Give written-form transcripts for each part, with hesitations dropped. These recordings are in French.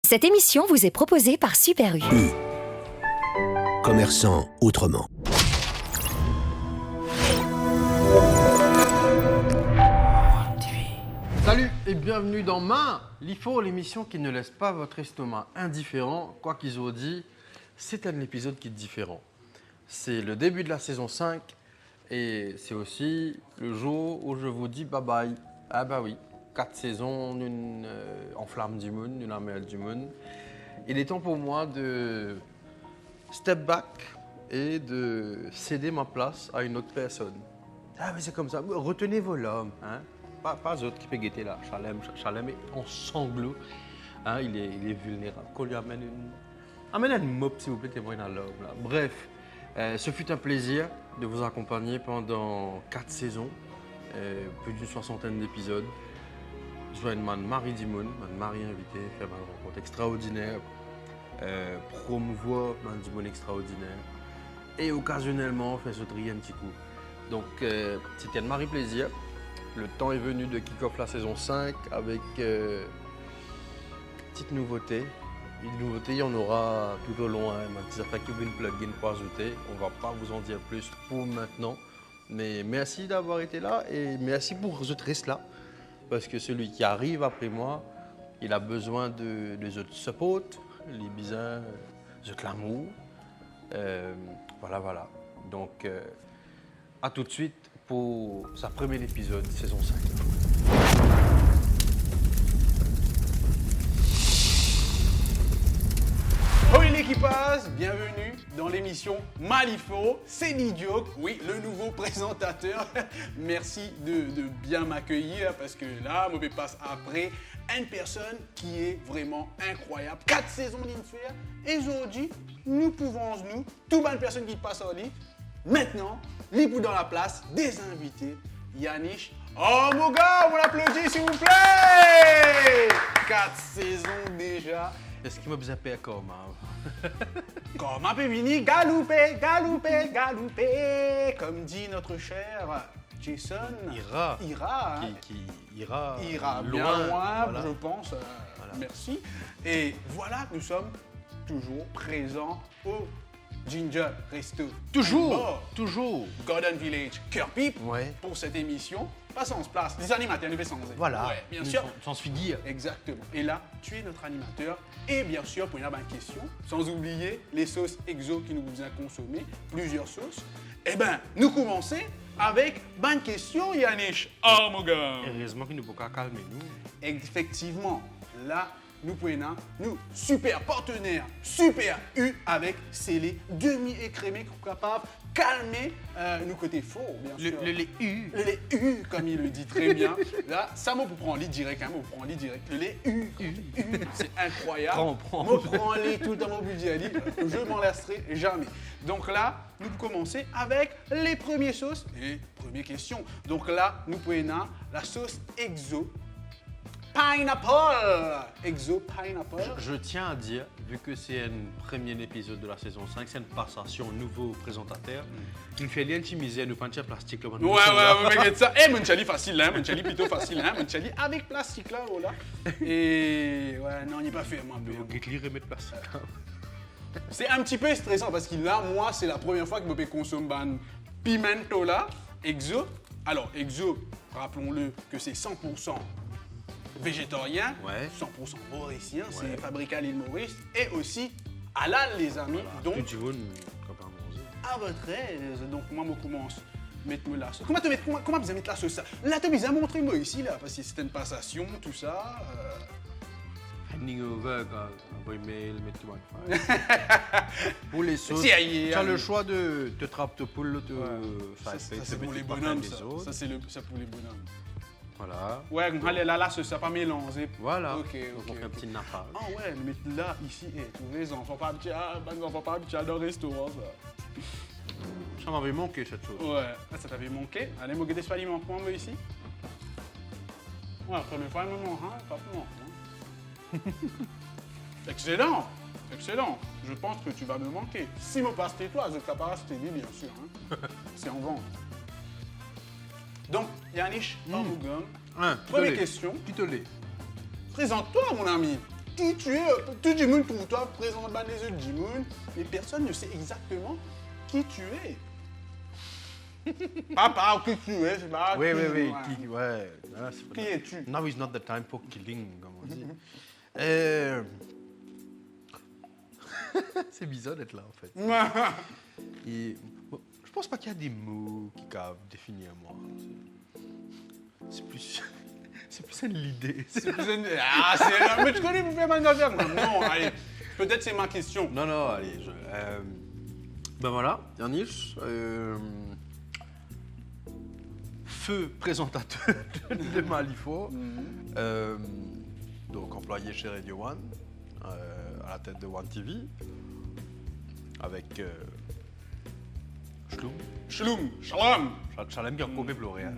Cette émission vous est proposée par Super U. Commerçant autrement. Salut et bienvenue dans Main l'IFO, l'émission qui ne laisse pas votre estomac indifférent. Quoi qu'ils aient dit, c'est un épisode qui est différent. C'est le début de la saison 5 et c'est aussi le jour où je vous dis bye bye. Ah bah oui, 4 saisons, une en flamme du monde, une amelle du monde. Il est temps pour moi de step back et de céder ma place à une autre personne. Ah mais c'est comme ça, retenez vos lames, hein. Pas autre qui peut guetter là. Chalem est en sanglots. Hein, il est vulnérable. Qu'on lui amène une mop, s'il vous plaît, témoigne à l'homme. Bref, ce fut un plaisir de vous accompagner pendant 4 saisons, plus d'une 60aine d'épisodes. Joindre Marie Dimon, Marie invitée, faire une rencontre extraordinaire, promouvoir Dimon extraordinaire et occasionnellement faire sauter un petit coup. Donc, c'était un Marie plaisir. Le temps est venu de kick-off la saison 5 avec petite nouveauté. Une nouveauté, il y en aura tout au long. Des affaires qui viennent plugin pour ajouter. On ne va pas vous en dire plus pour maintenant. Mais merci d'avoir été là et merci pour ce reste là. Parce que celui qui arrive après moi, il a besoin de autres support, les bisins, de l'amour. Voilà. Donc, à tout de suite pour sa premier épisode, saison 5. Salut l'équipage, bienvenue dans l'émission Malifaux, c'est l'idiot, oui, le nouveau présentateur. Merci de bien m'accueillir parce que là, je passe après une personne qui est vraiment incroyable. 4 saisons d'Infer et aujourd'hui, nous pouvons, toute bonne personne qui passe en lit, maintenant, libre dans la place des invités, Yannick. Oh mon gars, on l'applaudit s'il vous plaît. 4 saisons déjà. Est-ce qu'il m'a zappé comme Comment peut-il galoper, comme dit notre cher Jason. Ira. Hein. Qui ira bien loin, voilà. Je pense. Voilà. Merci. Et voilà, nous sommes toujours présents au Ginger Resto. Toujours. Garden Village, Kirpip, Ouais. pour cette émission. Pas sans place. Les animateurs, nous sans. Voilà. Ouais, bien sûr. Sans se figuer. Exactement. Et là, tu es notre animateur. Et bien sûr, pour une bonne question, sans oublier les sauces exo qui nous vous a consommé, plusieurs sauces. Eh bien, nous commençons avec bonne question, Yannick. Oh mon gars. Heureusement qu'il nous peut pas calmer nous. Effectivement, là, nous prenons, nous, super partenaire, super U avec scellé, demi-écrémé, capable de calmer nous côté faux, bien sûr. Le lait U. Le lait U, comme il le dit très bien. Là, ça m'a pour prendre lit direct, hein, pour prendre lit direct. Le lait U, c'est incroyable. Prends. Je prends lit tout dans mon budget, je m'en lasserai jamais. Donc là, nous commençons avec les premières sauces et première question. Donc là, nous prenons la sauce exo. Pineapple! Exo Pineapple. Je tiens à dire, vu que c'est un premier épisode de la saison 5, c'est une passation nouveau présentateur. Il fait rien de nous prendre plastique là. Ouais, mais ça. Eh, mon chali facile, hein, mon chali plutôt facile, hein, mon chali avec plastique là, voilà. Et ouais, non, il n'est pas fait, moi. Get-li remettre plastique. C'est un petit peu stressant parce que là, moi, c'est la première fois que je peux consommer un pimento là, exo. Alors, exo, rappelons-le que c'est 100% végétarien, ouais. 100% mauricien, Ouais. c'est fabriqué à l'île Maurice, et aussi halal, les amis. Voilà. Donc, Tu veux pas manger. à votre aise. Donc, moi, je commence à mettre la sauce. Comment vous mettre la sauce ça? Là, tu as montré moi ici, là, parce que c'était une passation, tout ça. Handing over, envoyer mail, mettre tout Pour les sauces, Si, tu as le choix de te trapper de poule, Ça, c'est pour les bonhommes, ça. Ça, c'est pour les bonhommes. Voilà. Ouais, là, ça pas mélangé. Voilà. Ok. Donc un petit nappage. Ah ouais, mais là, ici, tous les enfants pas habitués dans le restaurant, ça. Ça m'avait manqué cette chose. Ouais, ça t'avait manqué. Allez, moi, guetter ce aliment pour moi ici. Ouais, la première fois, maman, hein, pas pour moi. Excellent. Je pense que tu vas me manquer. Si me passe tes toi, je t'apparais tes bien sûr. Hein. C'est en vente. Donc, Yannick, Première première question. Titolé. Présente-toi, mon ami. qui tu es. Tout le monde pour toi présente les yeux du monde, mais personne ne sait exactement qui tu es. Pas qui tu es, c'est pas Oui, qui, oui, oui. ouais. Ah, c'est pas Qui grave. es-tu? Now is not the time for killing, comme on dit. C'est bizarre d'être là, en fait. Et, bon, je pense pas qu'il y a des mots qui peuvent définir moi. C'est plus... C'est plus l'idée. C'est plus une... Ah, c'est... Mais tu connais vous faire manager? Non, allez. Peut-être c'est ma question. Non, non, allez. Ben voilà, Yanis. Feu présentateur de Malifaux. Donc employé chez Radio One, à la tête de One TV. Avec Shloum. Shalom. Chalem qui a coupé pleurer. Hein.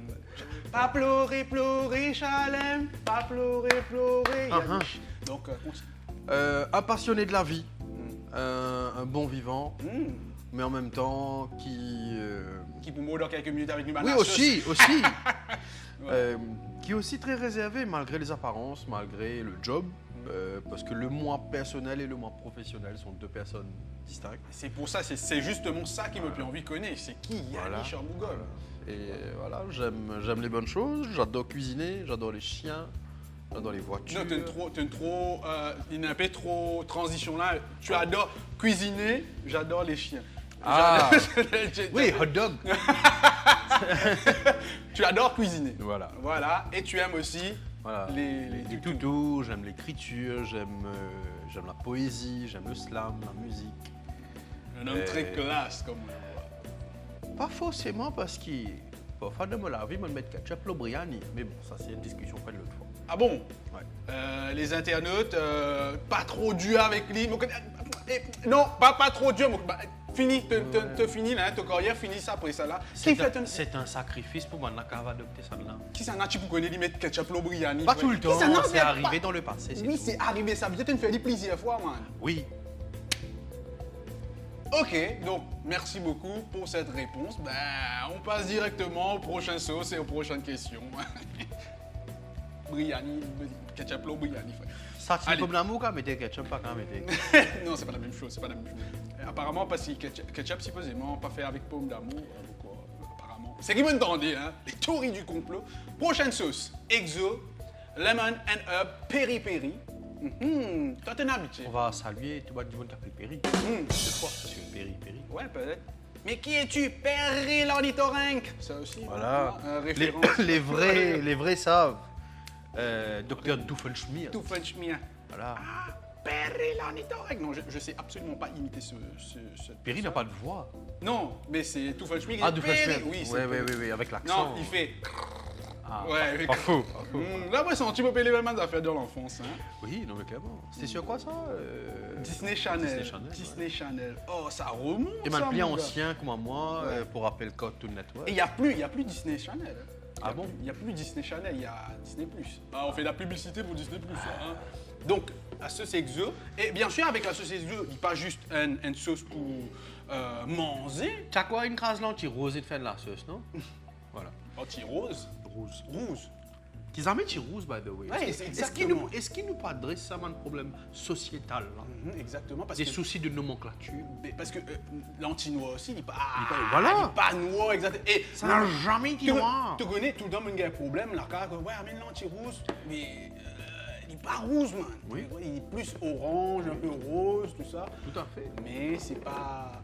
Pas pleurer, pleurer, Chalem. Pas pleurer, pleurer. Yannick. Donc, continue. Un passionné de la vie, un bon vivant, mais en même temps Qui pour moi dans quelques minutes avec nous. Oui, aussi. Qui est aussi très réservé malgré les apparences, malgré le job, parce que le moi personnel et le moi professionnel sont deux personnes distinctes. C'est pour ça, c'est justement ça qui me fait envie de connaître. C'est qui Yannick Charmougol? Et voilà, j'aime les bonnes choses, j'adore cuisiner, j'adore les chiens, j'adore les voitures. Non, il est un peu trop transition là. Tu adores cuisiner, j'adore les chiens. Ah. Oui, hot dog. Tu adores cuisiner. Voilà. Voilà. Et tu aimes aussi les du tout, j'aime l'écriture, j'aime la poésie, j'aime le slam, la musique. Un homme très classe comme moi. Pas forcément parce qu'il parfois dans la vie, je me mettre ketchup le biryani. Mais bon, ça c'est une discussion pas de l'autre fois. Ah bon? Ouais. Les internautes, pas trop dur avec lui. Non, pas trop dur. Fini, fini là, ta carrière, fini ça après ça là. C'est un sacrifice pour moi qui va adopter ça là. Qui s'en a tu pour connaître mettre ketchup le biryani? Pas tout le temps, c'est pas... arrivé dans le passé. Oui, c'est arrivé, ça veut dire que tu me fais plusieurs fois, man. Oui. Ok, donc merci beaucoup pour cette réponse. Ben, on passe directement au prochain sauce et aux prochaines questions. Biryani, ketchup le biryani, frère. Ça, c'est comme l'amour quand mettez ketchup, pas quand mettez. Non, c'est pas la même chose, c'est pas la même chose. Apparemment, parce que ketchup, supposément, pas fait avec pomme d'amour, apparemment. C'est qui m'entendait, hein? Les théories du complot. Prochaine sauce, Exo, Lemon and Up, Peri Peri. Toi, t'es un habitué. On va saluer tout le monde qui appelle Perry. C'est quoi, monsieur Perry? Ouais, peut-être. Mais qui es-tu? Perry l'ornithorynque. Ça aussi. Voilà. Référence. Les vrais savent. Docteur Doofenshmirtz. Doofenshmirtz. Voilà. Ah, Perry l'ornithorynque. Non, je sais absolument pas imiter ce Perry n'a pas de voix. Non, mais c'est Doofenshmirtz. Ah, Doofenshmirtz. Oui, oui, avec l'accent. Non, il fait... Ah, ouais, pas faux. Là, moi, c'est un petit peu les mêmes affaires de l'enfance. Hein. Oui, non, mais clairement. C'était sur quoi ça Disney Channel. Disney Channel. Oh, ça remonte. Et maintenant, plus ancien comme moi, pour rappeler Cartoon Network. Et il n'y a plus Disney Channel. Ah bon? Il n'y a plus Disney Channel, il y a Disney+. Ah, on fait de la publicité pour Disney+. Hein. Donc, la sauce Exo. Et bien sûr, avec la sauce Exo, il n'y a pas juste une sauce pour manger. T'as quoi, une crase l'anti-rose et de faire de la sauce, non? Voilà. Anti-rose? Rouge. Qu'ils en mettent rouge, by the way. Ouais, est-ce qu'il nous pas adresse ça un problème sociétal là? Exactement. Parce des que, soucis de nomenclature. Parce que l'anti-noir aussi, il n'est pas. Voilà. Il n'est pas noir, exactement. Et ça n'a jamais été noir. Tu connais, tout le monde a un problème là, quand ouais, amène l'anti-rouge, mais il n'est pas rouge, man. Oui. Il est plus orange, un peu rose, tout ça. Tout à fait. Mais c'est pas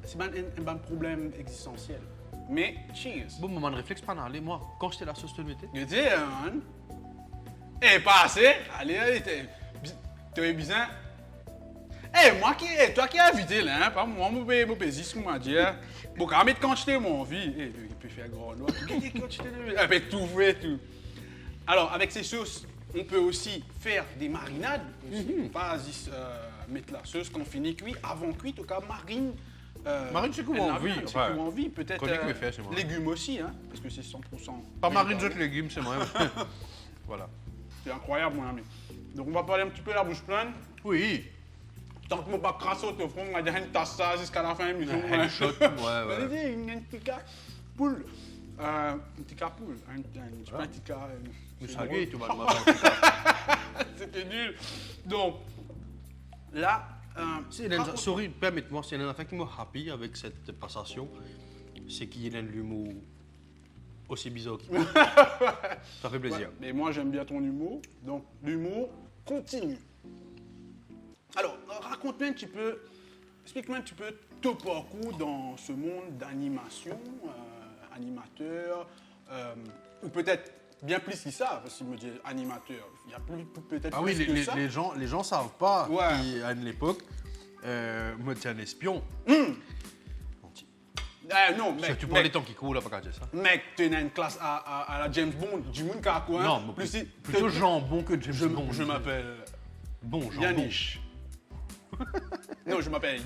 un problème existentiel. Mais cheers. Bon, moment de réflexe, pas d'aller. Moi, quand j'étais la sauce, tu le mettais. Je dis, man. Eh, pas assez. Allez, tu es bizarre. Eh, toi qui as invité là, pas moi, mon pays, ce qu'on m'a dit. Bon, quand même, quand j'étais mon vie, il peut faire grand noir. Avec tout fait, tout. Alors, avec ces sauces, on peut aussi faire des marinades. Pas mettre la sauce qu'on finit cuit, avant cuit, en tout cas, marine. Marine, c'est quoi en vie? C'est quoi en vie, peut-être. Légumes aussi, hein, parce que c'est 100%. Pas marine, d'autres légumes, c'est moi. Voilà. C'est incroyable, mon ami. Donc, on va parler un petit peu la bouche pleine. Oui. Tant que je ne pas crasser au front, on va dire une tasse ça jusqu'à la fin de l'émission. Un shot, ouais. Une petite poule. Une petite poule. Un petit cas. Vous saluez, tout le monde. C'était nul. Donc, là, Sorry, permettez-moi, c'est un affaire qui m'a happy avec cette passation, c'est qu'il y a de l'humour aussi bizarre qu'il Ça fait plaisir. ouais, mais moi j'aime bien ton humour, donc l'humour continue. Alors, raconte-moi un petit peu, explique-moi un petit peu ton parcours dans ce monde d'animation, animateur, ou peut-être bien plus que ça, parce qu'il me dit animateur, il y a peut-être Ah oui, plus que ça. les gens savent pas Ouais. qu'à l'époque, moi j'étais un espion. Non, mec, Tu prends les temps qui courent là, pas qu'à dire ça. mec, tu es une classe à la James Bond, du monde qui a quoi? Non, mais plutôt jambon que James Bond. Je m'appelle Bon, jambon. Yanish. Non, je m'appelle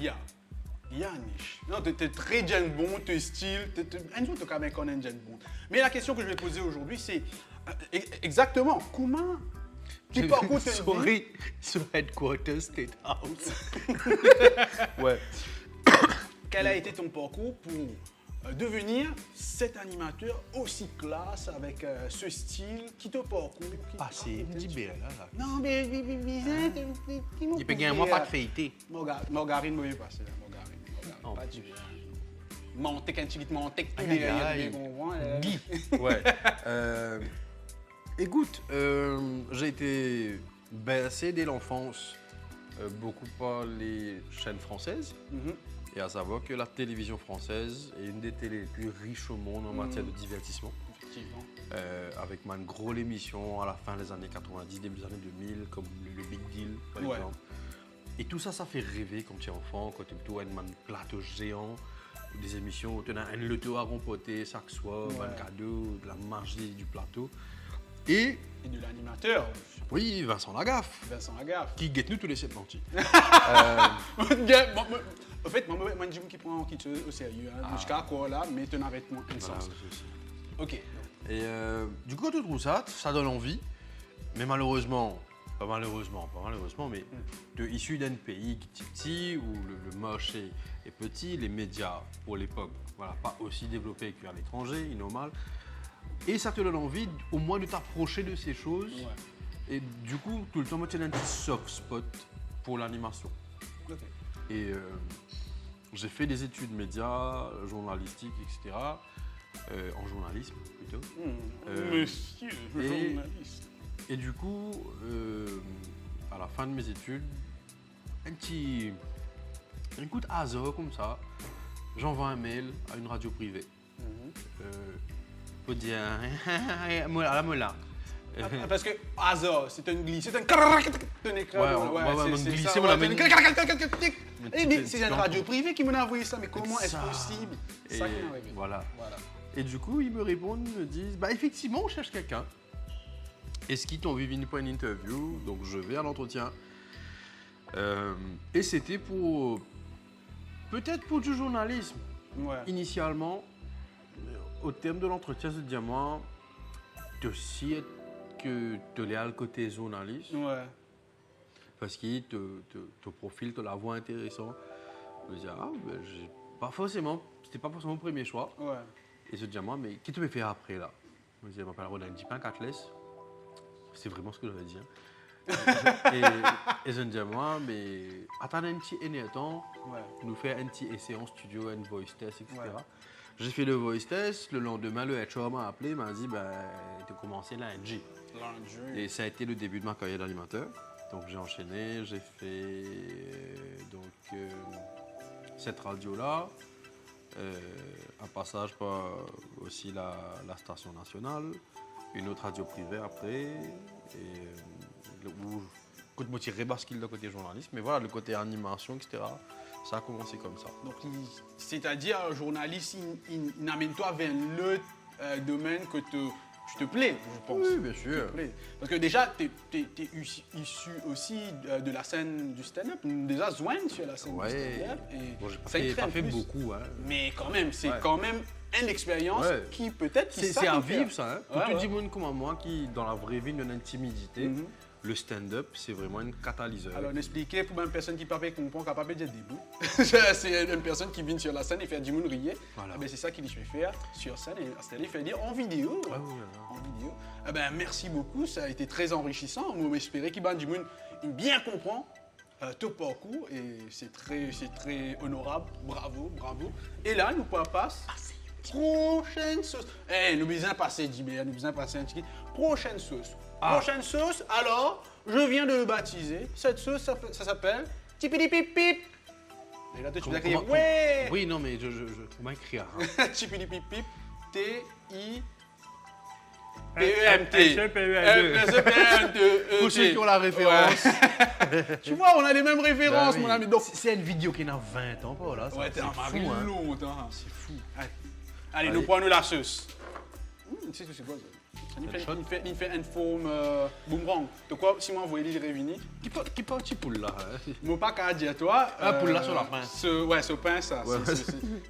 Yanish. Non, tu es très James Bond, tu es style. Un jour, tu quand même connaître James Bond. Mais la question que je vais poser aujourd'hui, c'est exactement comment tu parcours ta vie. Sorry, sur Headquarters State House. Ouais. Quel a été ton parcours pour devenir cet animateur aussi classe avec ce style qui te parcourt? Ah, c'est libéré là. Non, mais Il peut gagner moi pas de fêter. Margarine, moi, pas c'est Margarine. Oh. Pas du bien. Monter quand tu dis monter, tout Aïe, aïe, aïe. Guy. Ouais. Écoute, j'ai été bercé dès l'enfance beaucoup par les chaînes françaises. Et à savoir que la télévision française est une des télés les plus riches au monde en matière de divertissement. Effectivement. Avec une grosse émission à la fin des années 90, début des années 2000, comme le Big Deal par exemple. Et tout ça, ça fait rêver quand tu es enfant, quand tu es un plateau géant, des émissions où tu as un loto à remporter chaque soir, un cadeau, de la magie du plateau. Et de l'animateur. oui, Vincent Lagaffe. Vincent Lagaffe. Qui guette nous tous les 70. En fait, moi, je dis qui prend qui te au sérieux. Jusqu'à quoi là, mais tu n'arrêtes moins un sens. Ok. Et du coup, quand tu trouves ça, ça donne envie. Mais malheureusement, mais tu es issu d'un pays qui est petit, où le marché est petit, les médias, pour l'époque, voilà, pas aussi développés qu'à l'étranger, normal. Et ça te donne envie au moins de t'approcher de ces choses. Ouais. Et du coup, tout le temps, moi, tu as un petit soft spot pour l'animation. Okay. Et j'ai fait des études médias, journalistiques, etc. En journalisme, plutôt. Monsieur, journaliste. Et du coup, à la fin de mes études, un coup de hasard comme ça, j'envoie un mail à une radio privée. Pour dire à la mola. Parce que hasard, c'est un glisse, c'est un écran. C'est une radio privée qui m'a envoyé ça, mais comment est-ce possible? Ça qui m'est arrivé. Voilà. Et du coup, ils me répondent, ils me disent, bah effectivement, on cherche quelqu'un. Est-ce qu'ils t'ont vu pour une interview? Donc je vais à l'entretien. Et c'était peut-être pour du journalisme. Initialement, au terme de l'entretien, je dis à moi, tu sais que tu es à le côté journaliste. Parce que ton profil, tu la vois intéressant. Je dis, c'était pas forcément le premier choix. Et je dis à moi, mais qu'est-ce que tu veux faire après là? Je dis, je m'appelle Roland Dipin, Cathless. C'est vraiment ce que je vais dire. Et je me dis à moi, mais attends un petit temps, nous faire un petit essai en studio, un voice test, etc. J'ai fait le voice test, le lendemain, le HR m'a appelé, m'a dit, tu as commencé lundi. Et ça a été le début de ma carrière d'animateur. Donc j'ai enchaîné, j'ai fait cette radio-là, un passage par aussi la station nationale, une autre radio privée après, où je me tirais bascule le côté journaliste, mais voilà, le côté animation, etc., ça a commencé comme ça. Donc, c'est-à-dire, journaliste, il n'amène toi vers le domaine que tu te plais, je pense. Oui, bien sûr. Parce que déjà, tu es issu aussi de la scène du stand-up, déjà joint sur la scène du stand-up. Bon, j'ai pas fait beaucoup. Hein. Mais quand même, c'est quand même une expérience qui peut-être... C'est à vivre, ça. Hein. Pour tout le monde comme moi qui, dans la vraie vie, a une intimidité, le stand-up, c'est vraiment un catalyseur. Alors, expliquer pour une personne qui ne comprend pas capable de dire debout. C'est une personne qui vient sur la scène et fait du monde rire. Voilà. C'est ça qu'il fait faire sur scène et il fait dire en vidéo. En vidéo. Merci beaucoup, ça a été très enrichissant. On espérait qu'il y ait du monde bien comprend ton parcours et c'est très honorable. Bravo, bravo. Et là, nous passons prochaine sauce. Nous besoin passer d'hiver, nous besoin passer un petit prochaine sauce. Prochaine sauce, alors, je viens de le baptiser. Cette sauce, ça s'appelle Tipidipipip. Et là, tu vas crier, ouais. Oui, non, mais comment écrire Tipidipipip, T-I-P-E-M-T. Pour ceux qui ont la référence. Tu vois, on a les mêmes références, Bah oui. mon ami. Donc, C'est une vidéo qui a 20 ans, pas là. ouais, t'es un mari fou, hein. longtemps. C'est fou. Allez, Allez. nous prenons la sauce. Tu sais ce que c'est quoi ça? Headshot. Il fait une forme boomerang. De quoi, si moi, vous voyez les réunis, Qui parti pour là hein. moi, pas qu'à dire, toi. Pour là sur la pince. Ouais, ce pain, ça. Ouais.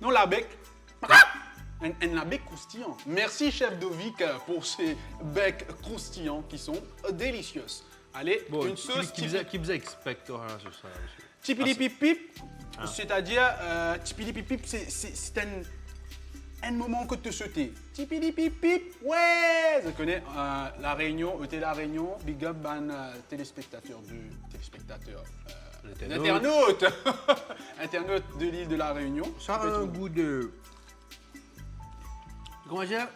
Non, la bec. Un bec croustillant. Merci, chef Dovic, pour ces becs croustillants qui sont délicieux. Allez, Bon, une sauce qui faisait expect hein, sur ça. Tipidipipip, c'est-à-dire, tipidipipip, c'est un moment que te sauter. Tipidipipip, ouais! Je connais La Réunion, La Réunion, big up ban téléspectateurs, internautes internautes de l'île de La Réunion. Ça a un goût de... Comment dire?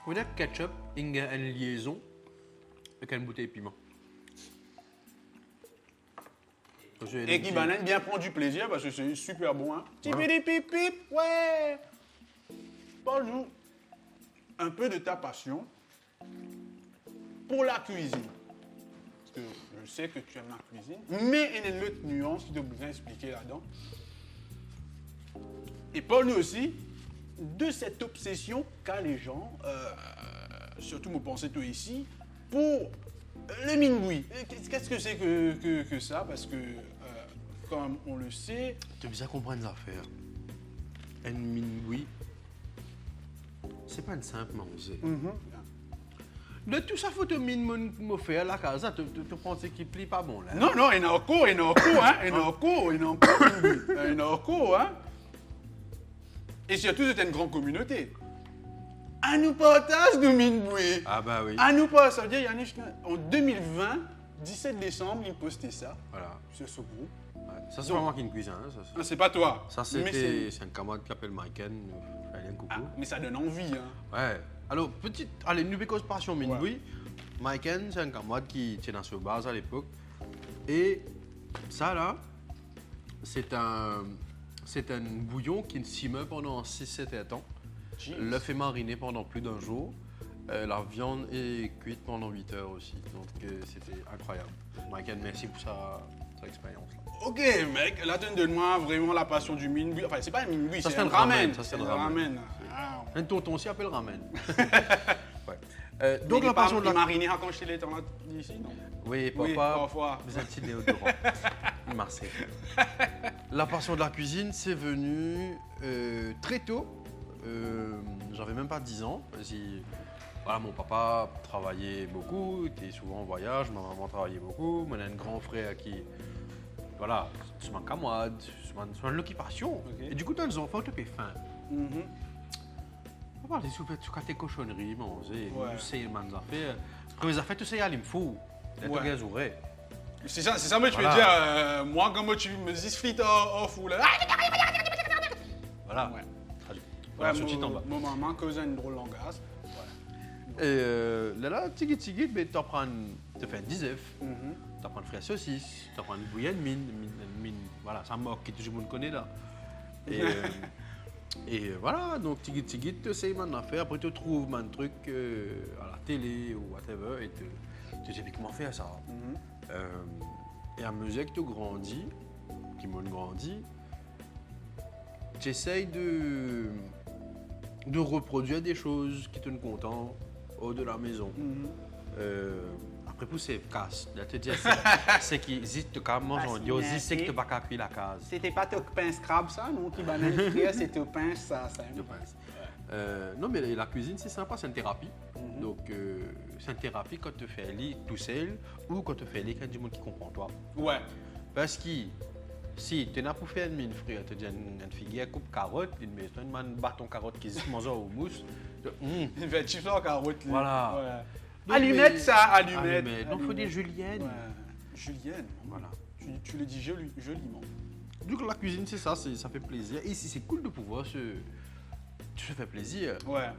On dirait ketchup, il y a une liaison avec une bouteille de piment. Et qui banane bien prend du plaisir parce que c'est super bon. Hein. Tipidipipip, ouais! Parle-nous un peu de ta passion pour la cuisine. Parce que je sais que tu aimes la cuisine, mais il y a une autre nuance que tu as besoin d'expliquer là-dedans. Et parle-nous aussi de cette obsession qu'a les gens, surtout me pensez toi ici, pour le minboui. Qu'est-ce que c'est que ça? Parce que, comme on le sait... Tu as besoin de comprendre les affaires. Un minboui, c'est pas une simple manger. De tout ça, faut te mine me faire la casa, tu penses qu'il plie pas bon là. Non, non, il y en a encore, hein. Il y en a encore, hein. Et surtout, c'est une grande communauté. À nous partage de minboui. Ah bah oui. À nous partage, ça veut dire, Yannick, en 2020, 17 décembre, il postait ça Voilà. sur ce groupe. Ouais. Ça, c'est vraiment qu'une cuisine. Hein, ça, Ah, c'est pas toi. ça Mais c'est un camarade qui s'appelle Michael. Allez, un coucou. Ah, mais ça donne envie, hein. Ouais. Alors, petite. Allez, nous cause passion minboui. Michael, c'est un camarade qui était dans ce base à l'époque. Et ça, là, c'est un bouillon qui simule pendant 6-7 ans. L'œuf est mariné pendant plus d'un jour. La viande est cuite pendant 8 heures aussi. Donc, c'était incroyable. Michael, merci pour sa expérience. Ok, mec, là, tu me donnes-moi vraiment la passion du minboui. Enfin, c'est pas un minboui, Ça, c'est c'est un un ramen. ramen, ça, c'est C'est un un ramen. ramen. Ah. Un tonton aussi appelle ramen. Ouais. Donc, Donc, la passion de la... mariné quand je les temps là ici, non? Oui, Oui, papa, parfois. vous êtes petit déodorant. Marseille. La passion de la cuisine, c'est venu très tôt. J'avais même pas 10 ans. Voilà, mon papa travaillait beaucoup, était souvent en voyage, ma maman travaillait beaucoup. Moi, j'ai un grand frère qui... Voilà, c'est ma camarade, c'est une occupation. Ok. Et du coup, dans les enfants, tu as faim. Mhm. On va parler souvent de tes cochonneries, manger, Ouais. tu sais, les affaires. Quand les affaires, tu sais, il me faut. Les Ouais. trucs ouvrés. C'est ça, moi, tu peux Voilà. dire, moi, comme tu me dis flit off ou là. Voilà. Ouais. Voilà, ce petit en bas. Mon maman cause une drôle langage. Et là, tigit, mais tu apprends, tu fais un 10 œufs, Mhm. tu apprends à faire saucisse, tu apprends une bouillette mine, voilà, ça moque que tout le monde connaît là. Et voilà, donc tigit, tu essayes maintenant faire, après tu trouves un truc à la télé ou whatever, et tu sais comment faire ça. Mhm. Et à mesure que tu grandis, qui m'ont grandi, tu essayes de reproduire des choses qui te content hors de la maison. Mhm. Après, pour c'est casse. Là, tu dis, c'est qui ziste quand mange en dio, c'est que tu pas cuire la case. C'était pas ton pain scrab, ça, non? Qui banane frère, c'était ton pain, ça. Je pense. Non, mais la cuisine, c'est sympa, c'est une thérapie. Mhm. Donc, c'est une thérapie quand tu fais lit tout seul ou quand tu fais lit avec du monde qui comprend toi. Ouais. Parce que si tu n'as pas fait une mine frère, tu dis une figuière coupe carotte, une maison, une bâton carotte qui ziste mange au mousse. Il fait chiffre en carotte. Là. Voilà. Ouais. Donc, Allumette, mais- ça, allumette. Donc, il faut des juliennes. Ouais. Julienne. Voilà. Tu le dis joliment. Donc la cuisine, c'est ça, ça fait plaisir. Et c'est cool de pouvoir se faire plaisir. Ouais.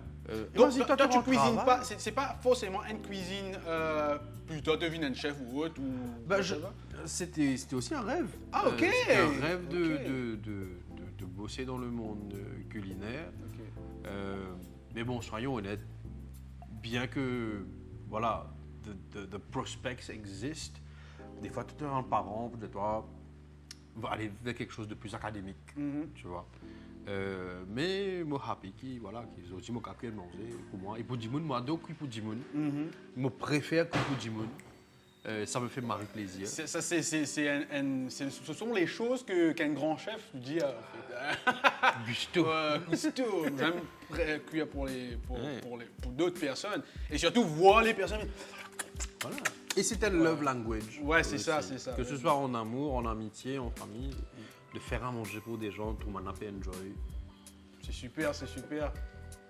Donc, Donc, toi, tu cuisines pas, c'est pas forcément une cuisine, plutôt devine un chef ou autre ou. C'était aussi un rêve. Ah, ok. C'était un rêve Ok. de bosser dans le monde culinaire. Ok. Mais bon, soyons honnêtes, bien que voilà, the prospects existent, des fois tu te rends parent, de toi, va aller vers quelque chose de plus académique, tu vois. Mais moi happy qui voilà qu'ils ont dit moi qu'à manger pour moi et pour Dimoun moi donc pour Dimoun je préfère que pour Dimoun ça me fait marrer plaisir. Ce sont les choses qu'un grand chef dit en fait. Gusto. Gusto. J'aime cuire pour d'autres personnes et surtout voir les personnes. Voilà. Et c'est un love language. Ouais, c'est ça, c'est ça. Que ce soit en amour, en amitié, en famille, de faire à manger pour des gens, tout le monde a fait enjoy. C'est super, c'est super.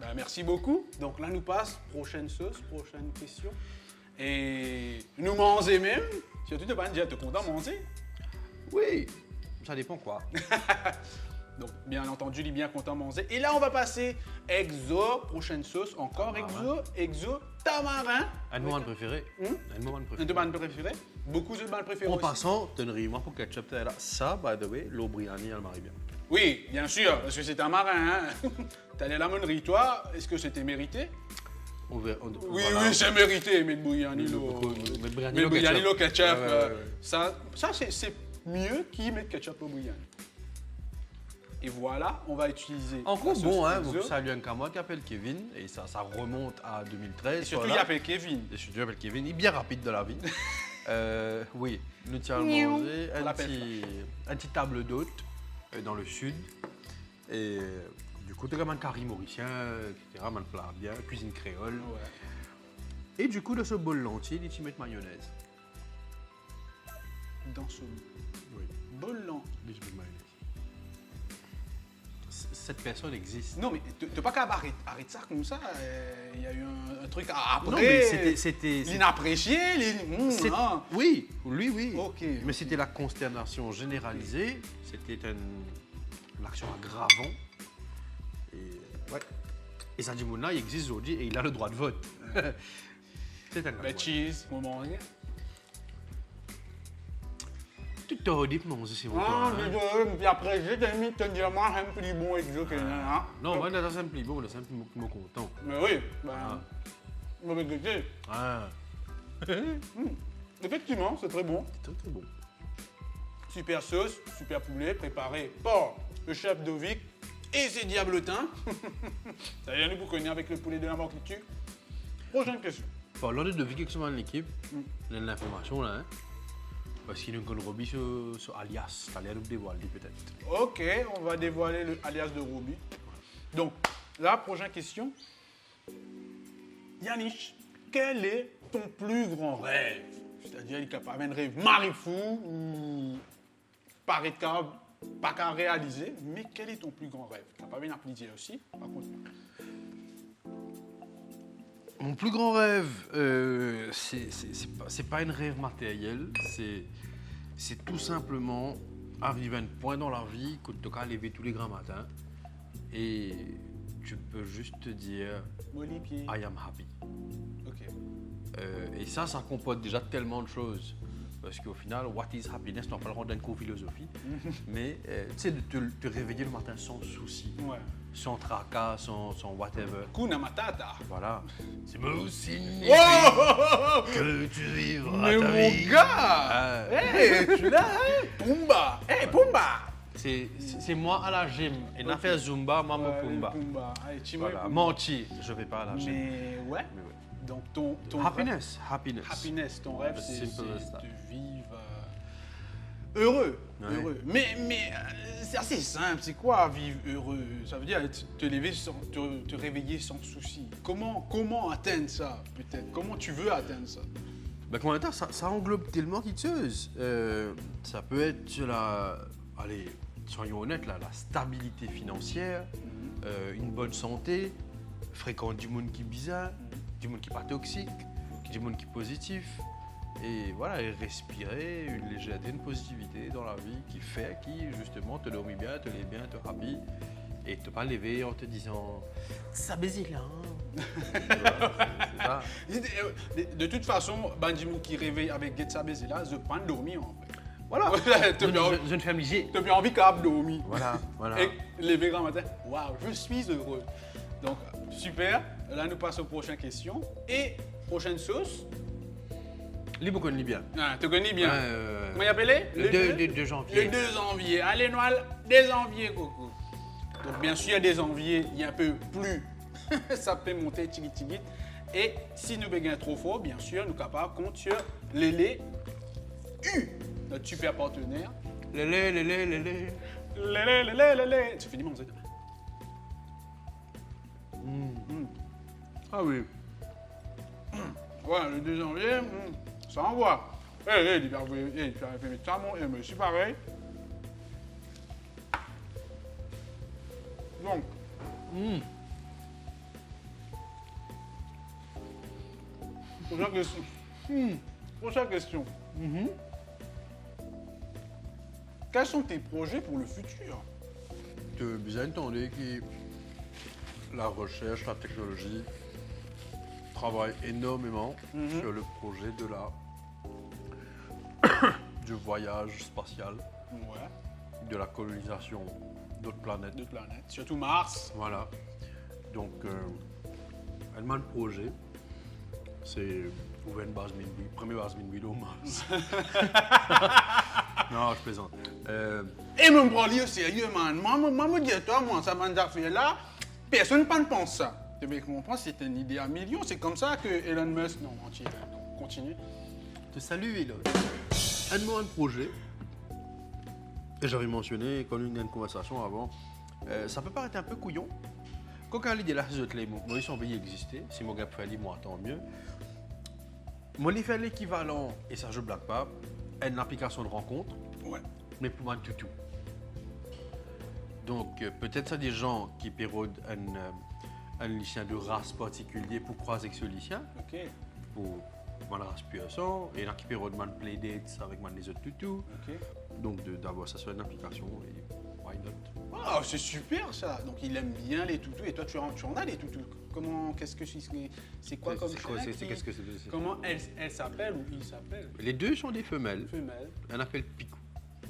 Ben, merci beaucoup. Donc là, nous passe prochaine sauce, prochaine question. Et nous manger même. Surtout, tu vas déjà te content de manger. Oui, ça dépend quoi. Donc, bien entendu, il est bien content de manger. Et là, on va passer exo, prochaine sauce, encore exo, tamarin. Un moment préféré. Un moment Un préféré. de mes préférés. Beaucoup de mes préférés En aussi. passant, tenez moi pour ketchup, t'es là. Ça, by the way, l'eau briani, elle marie bien. Oui, bien sûr, parce que c'est un marin. Hein. T'es allé à la monnerie, toi. Est-ce que c'était mérité? Oui, Oui, c'est mérité, mais le bouillani, le bouillani, le ketchup. Ouais. Ça c'est mieux qu'il mette ketchup au bouillani. Et voilà, on va utiliser. Encore la sauce bon, hein, exo. vous saluez un camarade qui appelle Kevin, et ça remonte à 2013. Et surtout, voilà. il appelle Kevin. Et surtout, il appelle Kevin, il est bien rapide de la vie. Oui, nous tiens à Miaou. manger On l'appelle un petit table d'hôte dans le sud. Et du coup, tu as comme un curry mauricien, etc., un plat bien, cuisine créole. Ouais. Et du coup, de ce bol entier, tu mets mayonnaise. Dans ce Oui, bol lent. tu mets mayonnaise. Cette personne existe. Non, mais t'es pas capable d'arrêter ça comme ça. Il y a eu un truc après. Non, mais c'était L'inapprécié. Non. Oui, oui. Ok. Mais c'était la consternation généralisée. C'était une action aggravant. Et, ouais. Et Sadi Mouna, il existe aujourd'hui et il a le droit de vote. C'est un Ben, cheese, moment. Tu t'aurais dit pour manger, c'est bon. Ah, puis après, j'ai mis te dire, moi, j'aime plus bon exo que hein. Non, moi, dans un pli bon, dans un pli content. Mais oui, ben. Mauvais goûter. Ah, Effectivement, c'est très bon. c'est très bon. Super sauce, super poulet, préparé par le chef Dovic et ses diablotins. Ça vient nous pour connaître avec le poulet de la mort qui tue. Prochaine question. Parlons de vie quelque chose dans l'équipe, il y a de l'information là. Hein? Parce qu'il y a une Roby sur Alias, tu allais nous dévoiler peut-être. Ok, on va dévoiler le alias de Roby. Donc, la prochaine question. Yannick, quel est ton plus grand rêve? C'est-à-dire, il est capable d'un rêve marifou ou pas qu'à réaliser, mais quel est ton plus grand rêve? Capable d'un appliquer aussi, par contre. Mon plus grand rêve, c'est pas un rêve matériel, c'est tout simplement arriver à un point dans la vie que tu as lever tous les grands matins et tu peux juste te dire Molipier. I am happy. Ok. Et ça comporte déjà tellement de choses. Parce qu'au final, what is happiness, on parlera d'un cours philosophie, mais tu sais, de te réveiller le matin sans souci, Ouais. sans tracas, sans whatever. Kuna Matata. Voilà. C'est moi aussi. Oh Que tu vivras Mais ta mon vie. gars Ah. Hey, tu l'as, hein? Pumba. Hey, Pumba. C'est moi à la gym. Et n'a fait Zumba, moi mon Pumba. Pumba. Allez, tu Voilà. me- Menti, je vais pas à la gym. Mais ouais. Mais ouais. Donc ton Happiness. happiness, ton rêve, c'est Simple as that. de vivre heureux. Ouais. Heureux. Mais c'est assez simple. C'est quoi vivre heureux? Ça veut dire te lever, te réveiller sans souci. Comment atteindre ça, peut-être? Comment tu veux atteindre ça? Ben, comment dire, ça englobe tellement de choses. Ça peut être allez, soyons honnêtes, la stabilité financière, une bonne santé, fréquenter du monde qui est bizarre, du monde qui n'est pas toxique, du monde qui est positif, Et voilà, et respirer une légèreté, une positivité dans la vie qui justement te dormit bien, te lève bien, te rhabille et te pas lever en te disant ça baisait là. Voilà, c'est ça. De toute façon, Banjimou qui réveille avec Get Sabé, là, je pas dormir en fait. Voilà, je ne fais léger. Tu as envie qu'à dormir. Voilà, voilà. Et lever grand matin, waouh, je suis heureux. Donc, super. Là, nous passons aux prochaines questions. Et prochaine sauce. Les beaucoup connaissent bien. Ah, tu connais bien. Comment y appelé? Le 2 janvier. Le 2 janvier. Allez, Noël, des janvier, coco. Donc, bien sûr, des janvier, il y a un peu plus. Ça peut monter, tigit. Et si nous bégayons trop fort, bien sûr, nous sommes capables de compter sur Lélé U, notre super partenaire. Lélé. Lélé. Tu finis, mon Zé. Ah oui. Ouais, le 2 janvier, ça envoie. Tu vas faire ça, moi aussi pareil. Donc, prochaine question. Prochaine question. Quels sont tes projets pour le futur? Tu as bien entendu que la recherche, la technologie travaille énormément sur le projet du voyage spatial, de la colonisation d'autres planètes. Surtout Mars. Voilà. Donc, un mal projet, c'est ouvrir une base Minby, première base Minby au Mars. Non, je plaisante. Et me prends au sérieux, man. Moi, me dis toi, moi, ça m'a déjà fait là. Personne ne pense ça. Tu veux comprendre, c'est une idée à millions. C'est comme ça que Elon Musk. Non, entier. Continue. Te salue, Elon. Un projet. Et j'avais mentionné, quand on a une conversation avant, ça peut paraître un peu couillon. Quand on a l'idée là, moi, ils sont payés exister. Si mon gars peut aller, moi, tant mieux. Moi, il fait l'équivalent, et ça je ne blague pas, une application de rencontre, mais pour moi, tout. Donc, peut-être ça des gens qui pérodent un lycéen de race particulier pour croiser avec ce lycéen, pour la race pure sang, et là qui pérodent man play dates avec man les autres tutus. Donc, d'avoir ça sur une application, et why not? Oh, c'est super ça. Donc, il aime bien les toutous, et toi, tu en as les toutous. Comment, qu'est-ce que c'est quoi comme qu'est-ce que c'est? Comment elle s'appelle ou il s'appelle? Les deux sont des femelles. Elle On appelle Picou.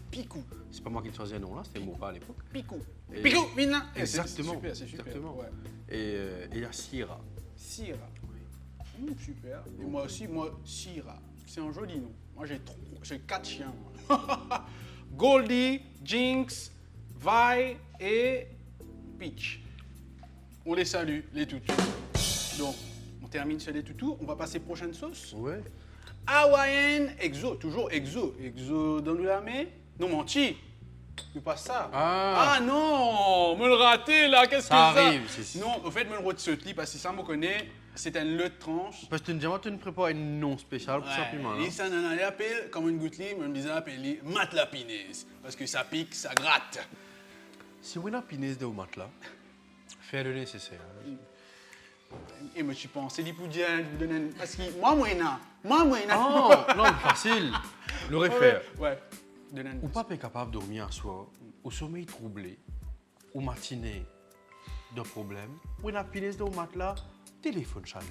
Picou. C'est pas moi qui ne choisis un nom là, c'était mon pas à l'époque. Picou. Et- Picou, Mina. Exactement. C'est super. Exactement. Ouais. Et il y a Syrah. Syrah. Super. Et moi aussi, Syrah. C'est un joli nom. Moi, j'ai 4 chiens. Moi. Goldie, Jinx, Vi et Peach. On les salue, les toutous. Donc, on termine sur les toutous. On va passer prochaine sauce. Ouais. Hawaiian Exo. Toujours Exo. Exo dans la main. Non, menti. Tu passes ça. Ah non, me le rater là. Qu'est-ce que Ça ça arrive. Non, au fait, me le rate ce clip parce que ça me connaît. C'est un le de tranche. Parce que tu ne prépares une nom spécial pour ça plus mal. Et ça, on appelle, comme une goutte libre, on me disait appeler matlapinaise. Parce que ça pique, ça gratte. Si on a une pinaise de matelas, fais le nécessaire. Et moi, je pense, c'est l'hypoudien, je vous donne un... Parce que moi, Oh, non, facile. Le refaire. Ouais. Donne un... Ou pas est capable de dormir un soir, au sommeil troublé, ou matinée de problème, ou une pinaise de matelas, téléphone Chalem.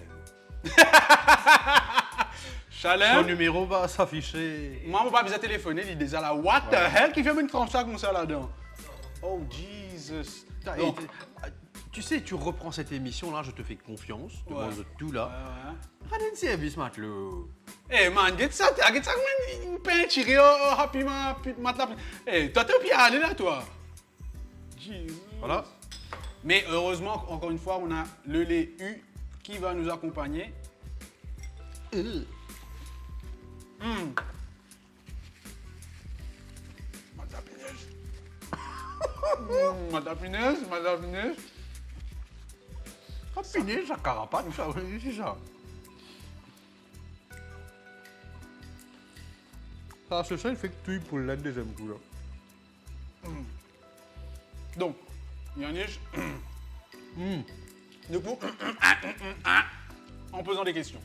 Chalem. Son numéro va s'afficher. Moi, mon pas besoin de téléphoner, il est déjà là. What the hell qui fait une tranche comme ça là-dedans? Oh, Jesus. Donc, tu sais, tu reprends cette émission-là, je te fais confiance, devant tout là. ouais. Un service, matelot. Eh man, get ça, man, une peinture, rapidement, matelas. Eh, toi, t'es bien allé là, toi. Jesus. Voilà. Mais heureusement, encore une fois, on a le lait U qui va nous accompagner. Madame Pinaise. Ah, pinaise, ça carapate, ça, c'est ça. Ça, c'est ça, il fait que tu pour la deuxième coup, là. Donc, Yannick, du coup, en posant des questions.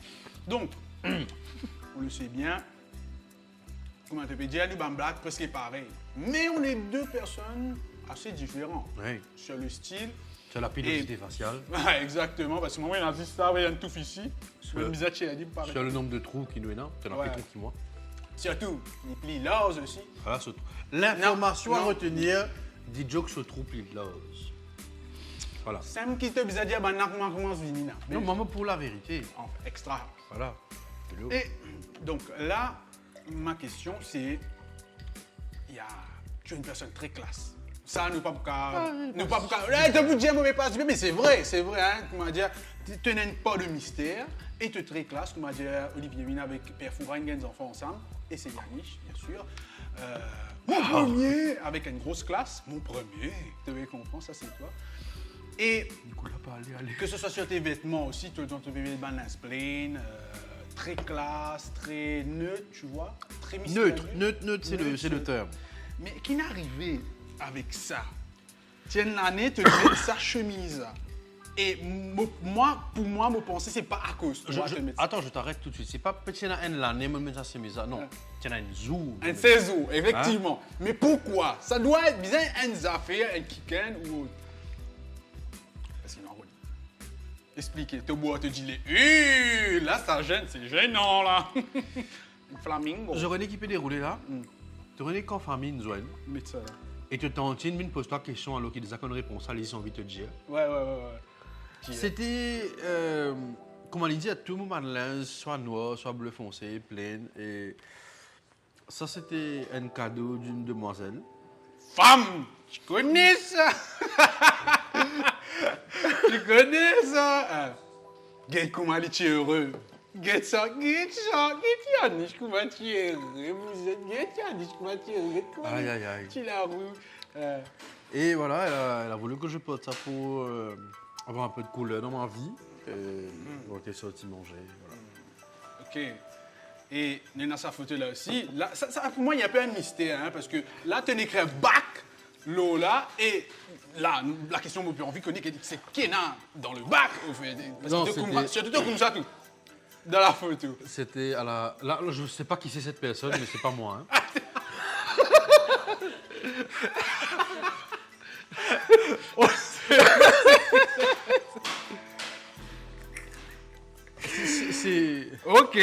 Donc, on le sait bien, comment tu peux dire, nous, blague presque pareil. Mais on est deux personnes assez différentes Oui. sur le style. C'est la pilosité faciale. Ouais, exactement, parce que moi, il a dit ça, il y a une touffe ici. Sur Le visage, il a dit pareil. le nombre de trous qui nous est là. Tu en as Ouais. plus que moi. Surtout, les plis larges aussi. Voilà, ce trou. L'information à Non. retenir, dit Joke se trou pli de l'ose. Voilà. C'est un qui te bizarre dire, bah, n'a commence venir. Non, maman, pour la vérité. Extra. Voilà. Et donc là, ma question, c'est, tu es une personne très classe. Ça, nous pas pour te vous dire mauvais pas, mais c'est vrai, hein, comment dire, tu n'as pas de mystère, et tu es très classe, comment dire, Olivier Mina avec Père Fourain, des enfants ensemble, et c'est Yannick, bien sûr. Mon premier, avec une grosse classe, mon premier, tu devais comprendre, ça c'est toi. Et Nicolas, pas aller. que ce soit sur tes vêtements aussi, tu as tes balance plain, très classe, très neutre, tu vois, très mystérieux. Neutre, c'est le terme. Mais qui n'est arrivé avec ça? Tiens, l'année, te met sa chemise. Et pour moi, mon pensée, c'est pas à cause. Attends, je t'arrête tout de suite. C'est pas petit na en l'année, mais ça c'est ça. Non, tu as une zou. Un saison, effectivement. Mais pourquoi? Ça doit être bien une affaire, un kick-in ou autre. Parce qu'il en roule. Expliquez, te bois, te dis les. Là, ça gêne, c'est gênant, là. Un flamingo. J'aurais équipé déroulé là. Tu aurais qu'en famille, une zone. Mets ça là. Et tu t'entends, une pose-toi question alors qu'il y a des réponses à ils ont envie de te dire. Ouais. C'était, comment il dit, à tout moment de linge, soit noir, soit bleu foncé, plein. Et ça, c'était un cadeau d'une demoiselle. Femme, tu connais ça? Tu connais ça? Get comment tu es heureux. Get ça, Yannick, comment tu es heureux. Vous êtes get Yannick, comment tu es heureux. Aïe. Tu la roue. Et voilà, elle a voulu que je porte ça pour avoir un peu de couleur dans ma vie. Et on était sortis manger. Voilà. Ok. Et dans sa photo là aussi, là, ça, pour moi, il y a un peu un mystère, hein, parce que là, tu as écrit bac, Lola, et là, la question que j'ai envie de connaître, c'est qui est dans le bac, au fait. Non, C'est tout comme ça, tout. Dans la photo. C'était à la... Là, je ne sais pas qui c'est cette personne, mais c'est pas moi. Hein. C'est... Ok,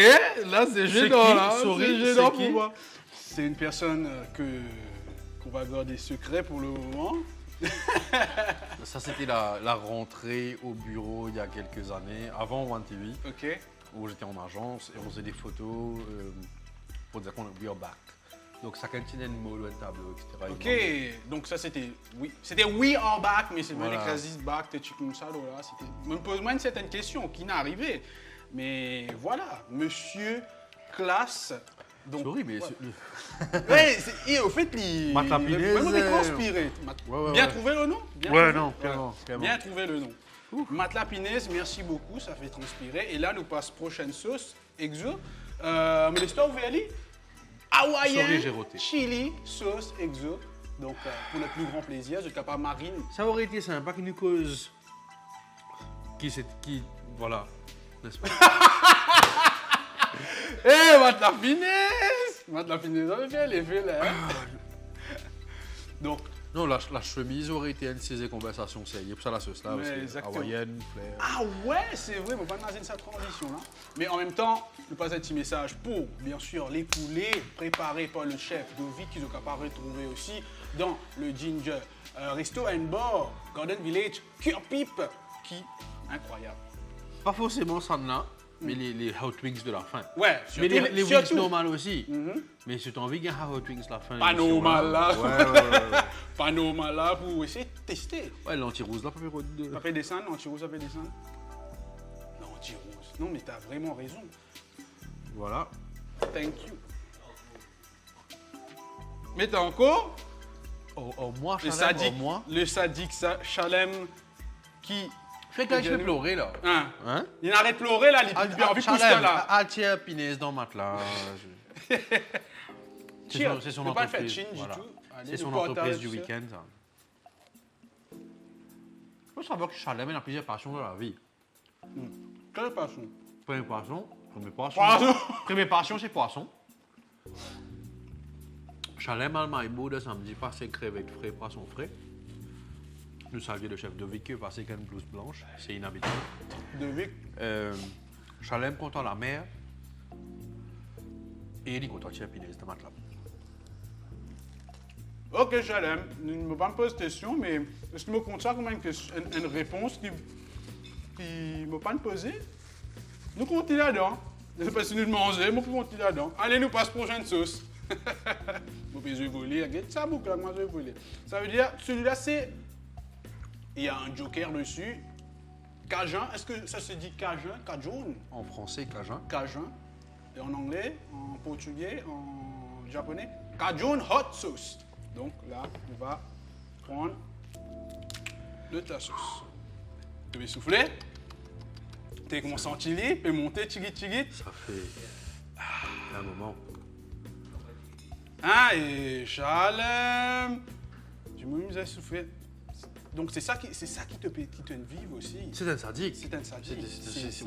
là c'est gênant, qui? là. Sorry, C'est gênant c'est pour qui? moi. C'est une personne qu'on va garder secret pour le moment. Ça, c'était la rentrée au bureau il y a quelques années, avant One TV, Ok. où j'étais en agence et on faisait des photos pour dire qu'on est back. Donc, ça contenait une moule, un tableau, etc. Ok, donc ça c'était oui. C'était we are back, mais c'est Voilà. pas les back, t'es comme ça, là. C'était... Me pose-moi une certaine question qui n'est arrivée. Mais voilà, monsieur classe. Donc, Sorry, mais... ouais, et au fait, Matelas Pinaise, vraiment des conspirés. Ouais. Bien trouvé le nom? Bien Ouais, trouvé. non, clairement. Bien trouvé le nom. Matelas Pinaise, merci beaucoup, ça fait transpirer. Et là, nous passe prochaine sauce, exo. Mais l'histoire, vous voulez aller? Hawaïen, Sorry, j'ai roté. chili, sauce, exo. Donc, pour notre plus grand plaisir, je suis capable marine. Ça aurait été sympa qu'une cause qui... Voilà, n'est-ce pas? Eh, Matelas Pinaise! Matelas Pinaise, on fait les feux là. Donc, Non, la chemise aurait été une de ces conversations sérieuses. Pour ça, la sauce là, Mais parce que exactement. hawaïenne, flair. ah ouais, c'est vrai, on va pas dans sa transition là. Mais en même temps, je passe un petit message pour, bien sûr, les poulets préparés par le chef Dovi, qu'ils sont capables de retrouver aussi dans le Ginger Resto and Bar, Garden Village, Cure Pipe, qui, incroyable. Pas forcément ça de là, mais les hot wings de la fin. Ouais, Mais surtout, les wings surtout- normales aussi. Mais si tu as envie qu'il y ait un hot wings la fin. Pas normal là. Ouais. Pas normal là pour essayer de tester. Ouais, l'anti-rose là, pas de... Ça peut descendre, anti-rose, ça peut descendre. Non, anti-rose. Non, mais t'as vraiment raison. Voilà. Thank you. Mais t'as encore Au moins, le Chalem, sadique, au moins. le sadique Chalem qui... Fais que je vais pleurer là. Hein? Hein? Il arrête de pleurer là, il a envie de pousser là. Ah, tiens, Pinaise dans le matelas. C'est son Tu peux pas le faire entreprise. chin du Voilà. tout. Allez, C'est son nous entreprise partage du ça. week-end, ça. Il faut savoir que Chalem a plusieurs passions dans la vie. Quelle passion? Première passion, Poisson. Première passion, c'est poisson. Chalet Malmaïbo de samedi, passé crevettes frais, poisson frais. Nous savions le chef de Vic, passé qu'une blouse blanche, c'est inhabituel. De Vic. Chalet content la mer. Et il est content de la pinaise de matelas. Ok, Chalem, je ne me pose de question, mais est-ce que tu me comptes ça comme une réponse qui me pas poser? Nous comptons là-dedans. Je ne sais pas si nous manger, mais nous comptons là-dedans. Allez, nous passe prochaine sauce. Moi, je vais voler. Regarde ça, moi, je vais voler. Ça veut dire, celui-là, c'est. Il y a un joker dessus. Cajun, est-ce que ça se dit Cajun? Cajun? En français, cajun. Cajun. Et en anglais, en portugais, en japonais. Cajun hot sauce. Donc là, on va prendre de ta sauce. Tu vas souffler. Tu commences à tirer, puis monter, tirer. Ça fait un moment. Ah, et Chalem. Tu m'as mis à souffler. Donc c'est ça qui te vive aussi. C'est un sadique. C'est un sadique.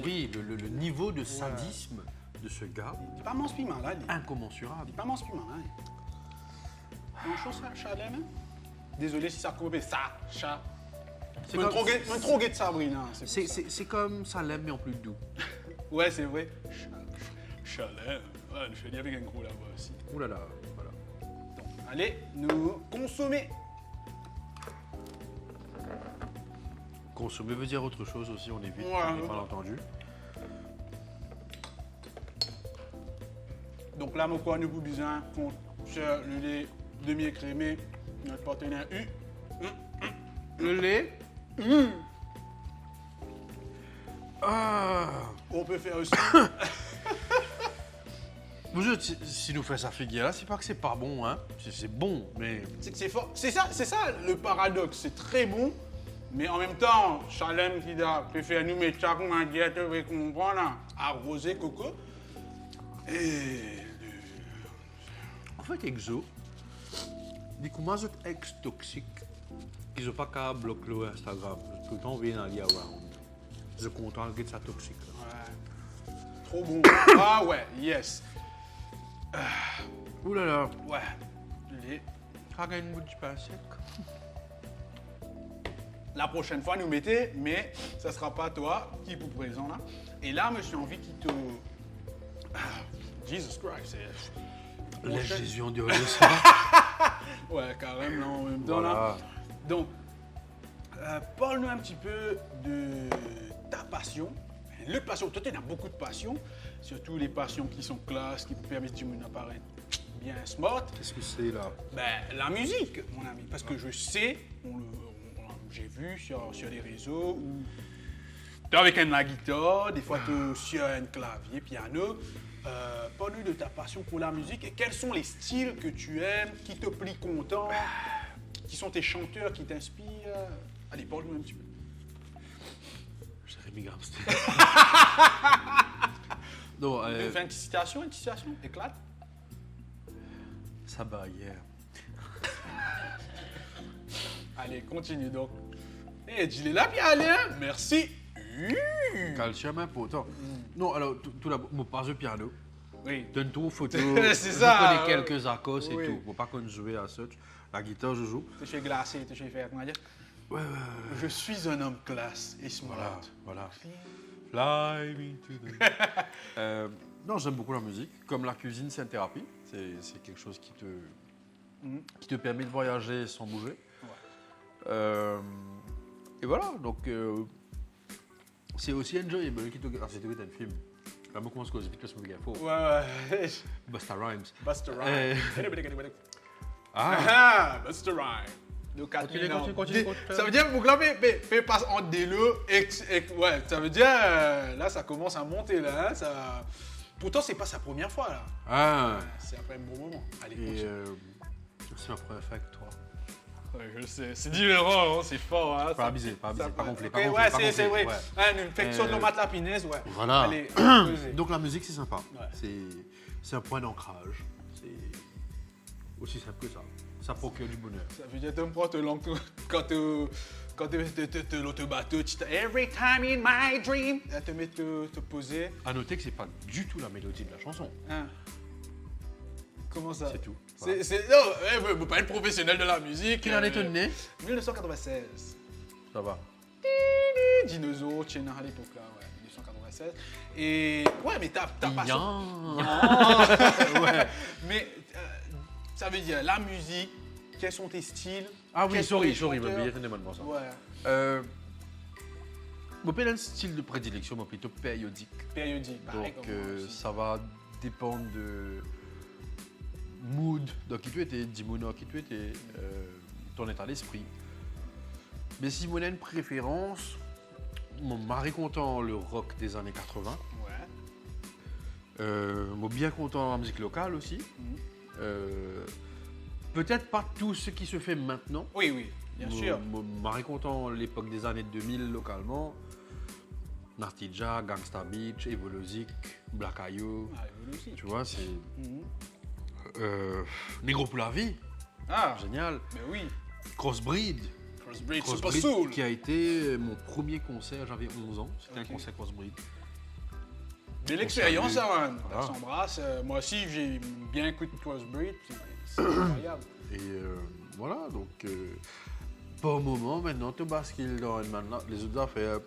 Oui, le niveau de sadisme de ce gars. Il pas mon piment là. Incommensurable. Il pas mon piment là. Bonjour, Chalem. Désolé si ça coupe, ça, chat. C'est Je comme, me troguer de Sabrina. c'est comme Salem, mais en plus doux. Ouais, c'est vrai. Chalem. Ouais, je fais bien avec un gros là-bas aussi. Ouh là là, voilà. Donc, allez, nous consommer. Consommer veut dire autre chose aussi, on évite, Ouais, on n'est pas entendu. Donc là, mon quoi, nous vous besoin qu'on cherche le lait demi-écrémé, notre partenaire U. Le lait. Ah. On peut faire aussi. Vous si nous fait ça figure là, c'est pas que c'est pas bon, hein. C'est bon, mais. C'est que c'est fort. C'est ça le paradoxe. C'est très bon, mais en même temps, Chalem qui peut faire nous mettre chaque manguette, qu'on prend là, arrosé coco. Et. En fait, exo, des commences ex toxiques, qui sont pas qu'à bloquer le Instagram. Tout le temps, on vient aller around. Je suis content de ça toxique. Ouais. Trop bon. Ah ouais, yes. Ouh là là. Ouais. Les... Regarde une bout de pain sec. La prochaine fois, nous mettez, mais ça sera pas toi qui vous présente là. Et là, moi, j'ai envie qu'il te. Jesus Christ, c'est. Laisse Jésus en dehors de ça. Ouais, carrément, là, en même temps, Voilà. là. Donc, parle-nous un petit peu de ta passion. Le passion, toi, tu as beaucoup de passions, surtout les passions qui sont classes, qui vous permettent d'apparaître bien smart. Qu'est-ce que c'est là? Ben, la musique, mon ami, parce que je sais, j'ai vu sur les réseaux où tu es avec la guitare, des fois tu es sur un clavier, piano. Parle-nous de ta passion pour la musique et quels sont les styles que tu aimes, qui te plient content, qui sont tes chanteurs qui t'inspirent. Allez, parle-nous un petit peu. Jérémy Gramstein. Non, Fais une petite citation, éclate. sa barrière. Allez, continue donc. Et dis-le là, bien allez, hein. Merci. Calcium important. Non, alors, tout d'abord, mon pas de piano. Oui. Donne tout, photo. C'est ça. Je connais quelques accords, c'est Oui. tout. Faut pas qu'on joue à ça. La guitare, je joue. Tu es glacé, tu es fait, comment dire? Ouais. Je suis un homme classe et smart. Voilà. Fly me to the... non, j'aime beaucoup la musique. Comme la cuisine, c'est une thérapie. C'est quelque chose qui te permet de voyager sans bouger. Ouais. Et voilà, donc c'est aussi enjoyable qui te... Ah, c'est un film. Là, moi, commence à causer vite parce que je me faux. Ouais. Busta Rhymes. Busta Rhymes. Ah, Busta Rhymes. Donc, Continue. Ça veut dire que vous passe en délo. Ouais, ça veut dire, là, ça commence à monter, là. Hein, ça... Pourtant, c'est pas sa première fois, là. Ah. C'est après un bon moment. Allez, Et continue. c'est ma première fois avec toi. Ouais, je sais. C'est différent, hein, c'est fort. Hein, Pas abusé, pas gonflé. Okay, ouais, c'est vrai. Ouais. Hein, une infection de la pinaise, ouais. Voilà. Allez, posez. Donc la musique, c'est sympa. Ouais. C'est un point d'ancrage. C'est aussi simple que ça. Ça procure du bonheur. Ça veut dire que tu me prends quand tu Quand tu mets l'autre bateau, tu Every time in my dream, tu mets te poser. À noter que c'est pas du tout la mélodie de la chanson. Hein. Comment ça? C'est tout. Non, pas être professionnel de la musique. Quelle année t'es né? 1996. Ça va. Dinosaure, Tchéna à l'époque là, ouais, 1996. Et ouais, mais t'as pas Ouais. Mais ça veut dire la musique, quels sont tes styles? Ah oui, quels sont les sorry, chanteurs? mais il y a tellement ça. Ouais, Mon un style de prédilection, mais plutôt périodique. périodique. pareil Donc comme moi aussi. ça va dépendre de mood, dans qui tu étais, d'imono qui tu étais, ton état d'esprit. Mais si mon a une préférence, mon mari content le rock des années 80. Ouais. Moi bien content la musique locale aussi. Peut-être pas tout ce qui se fait maintenant. Oui, bien sûr. Moi mari content l'époque des années 2000 localement. Nartija, Gangsta Beach, Evoluzik, Black Ayo. Ah, lui aussi. Tu vois, c'est Mhm. Negro pour la vie, Ah, génial. mais oui. Crossbreed. Crossbreed, Super Crossbreed Soul. qui a été mon premier concert, j'avais 11 ans. C'était Ok. un concert Crossbreed. De l'expérience, salue. ça, man. Voilà. On s'embrasse. Moi aussi, j'ai bien écouté Crossbreed. C'est incroyable. Et voilà, donc pas au moment maintenant, tout bascule dans maintenant. Les autres affaires,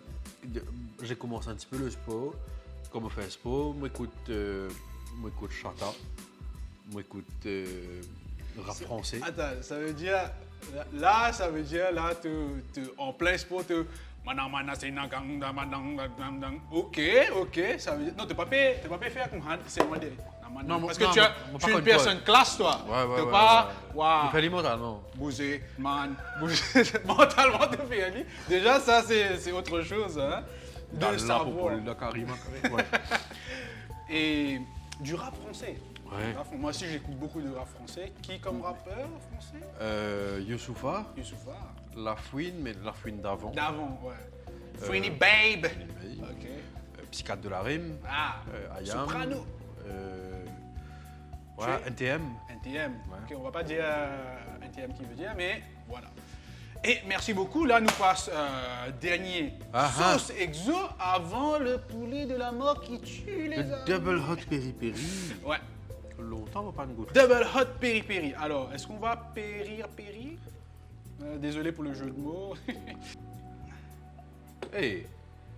j'ai commencé un petit peu le sport. Comme on fait sport, moi écoute Chata, moi écoute rap français. Attends, ça veut dire. Là, ça veut dire, là, en plein sport, Ok, ça veut dire. Non, t'es pas fait comme Han, c'est moi. Non, parce que non, tu moi, es une pas personne classe, toi. Ouais, T'es ouais, pas. ouais. Waouh. Il fait mentalement. Bouger, man, bouger. Mentalement, t'es fait aller. Déjà, ça, c'est autre chose, hein. De le savoir. Ouais. Et du rap français. Ouais. Moi aussi, j'écoute beaucoup de rap français. Qui comme rappeur français? Youssoufa, Youssoufa. La Fouine, mais La Fouine d'avant. D'avant, ouais. Fouini Babe. Fouine Ok. Psychiatre de la rime, Ah, Ayam. Soprano. Voilà, Tu NTM. NTM. Ouais. Ok, on va pas dire NTM qui veut dire, mais voilà. Et merci beaucoup. Là, nous passe dernier sauce exo avant le poulet de la mort qui tue les Le hommes. Double Hot Peri Peri. Ouais. Longtemps, on va pas de goût. Double hot péri péri. Alors, est-ce qu'on va périr désolé pour le jeu de mots. Hey.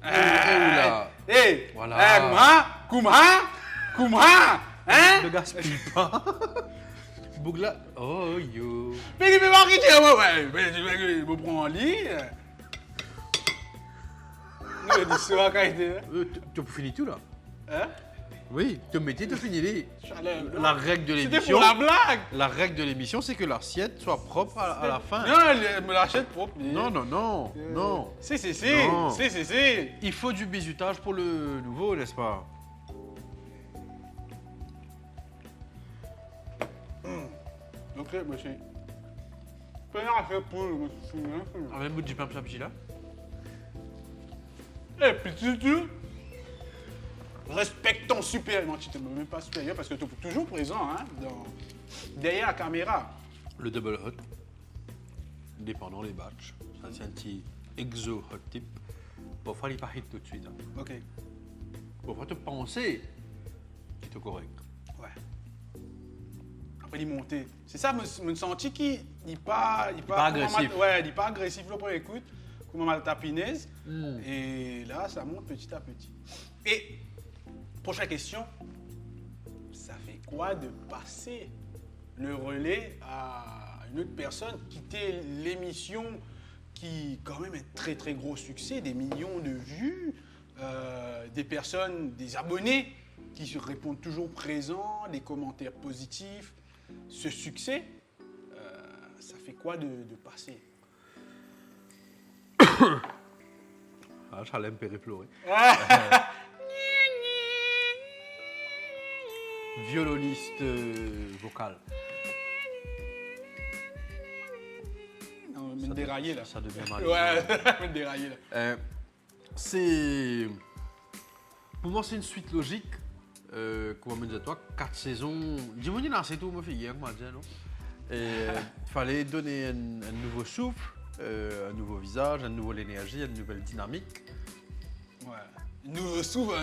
Là. Hey. Voilà. Koumha. Hein? Ne gaspille pas. Bougla. Oh yo. Mais il me marque, ouais, je me prends en lit. Il dit ça, quand il était. Tu as fini tout là? Hein? Oui, tu mettais, tu finis. Chaleur. La règle de C'était l'émission. pour la blague. La règle de l'émission, c'est que l'assiette soit propre à la fin. Non, elle me l'achète propre. Non. Non. Si. Non. Si. Il faut du bizutage pour le nouveau, n'est-ce pas? Ok, monsieur. Fais un affaire pour le monsieur. Avec un bout du pain petit là. Eh, petit tu. Respecte ton supérieur. Non, tu ne t'es même pas supérieur parce que tu es toujours présent, hein, derrière la caméra. Le double hot, dépendant les batchs, ça c'est un petit exo hot type. Pour faire les pas hit tout de suite. Hein. Ok. Pour faire te penser qu'il est correct. Ouais. Après, il monter. C'est ça, me senti qu'il n'est pas agressif. Ouais, il n'est pas agressif le premier écoute, comme mal tapinaise. Mm. Et là, ça monte petit à petit. Et prochaine question, ça fait quoi de passer le relais à une autre personne, quitter l'émission qui quand même est très très gros succès, des millions de vues, des personnes, des abonnés qui se répondent toujours présents, des commentaires positifs. Ce succès, ça fait quoi de passer? Ah, j'allais me périplorer. Violoniste vocal. Non, me dérailler là. Ça devient mal. Ouais, me dérailler là. C'est. Pour moi, c'est une suite logique. Comment me dire toi, 4 saisons. Dis-moi, c'est tout, ma fille, comment dire, non? Et il fallait donner un nouveau souffle un nouveau visage, une nouvelle énergie, une nouvelle dynamique. Ouais. Nous souvent,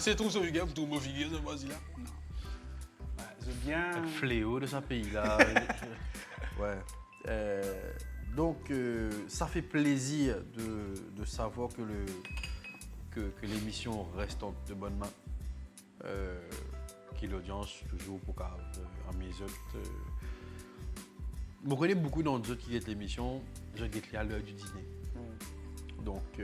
c'est trop sur le gars pour tout mauvais gars, vas-y là. Non. Ouais, c'est bien. Le fléau de ce pays-là. Ouais. Donc, ça fait plaisir de savoir que l'émission reste en de bonnes mains. Que l'audience, toujours pour à mes autres. Je connais beaucoup d'entre eux qui guettent l'émission. Je guette à l'heure du dîner. Donc,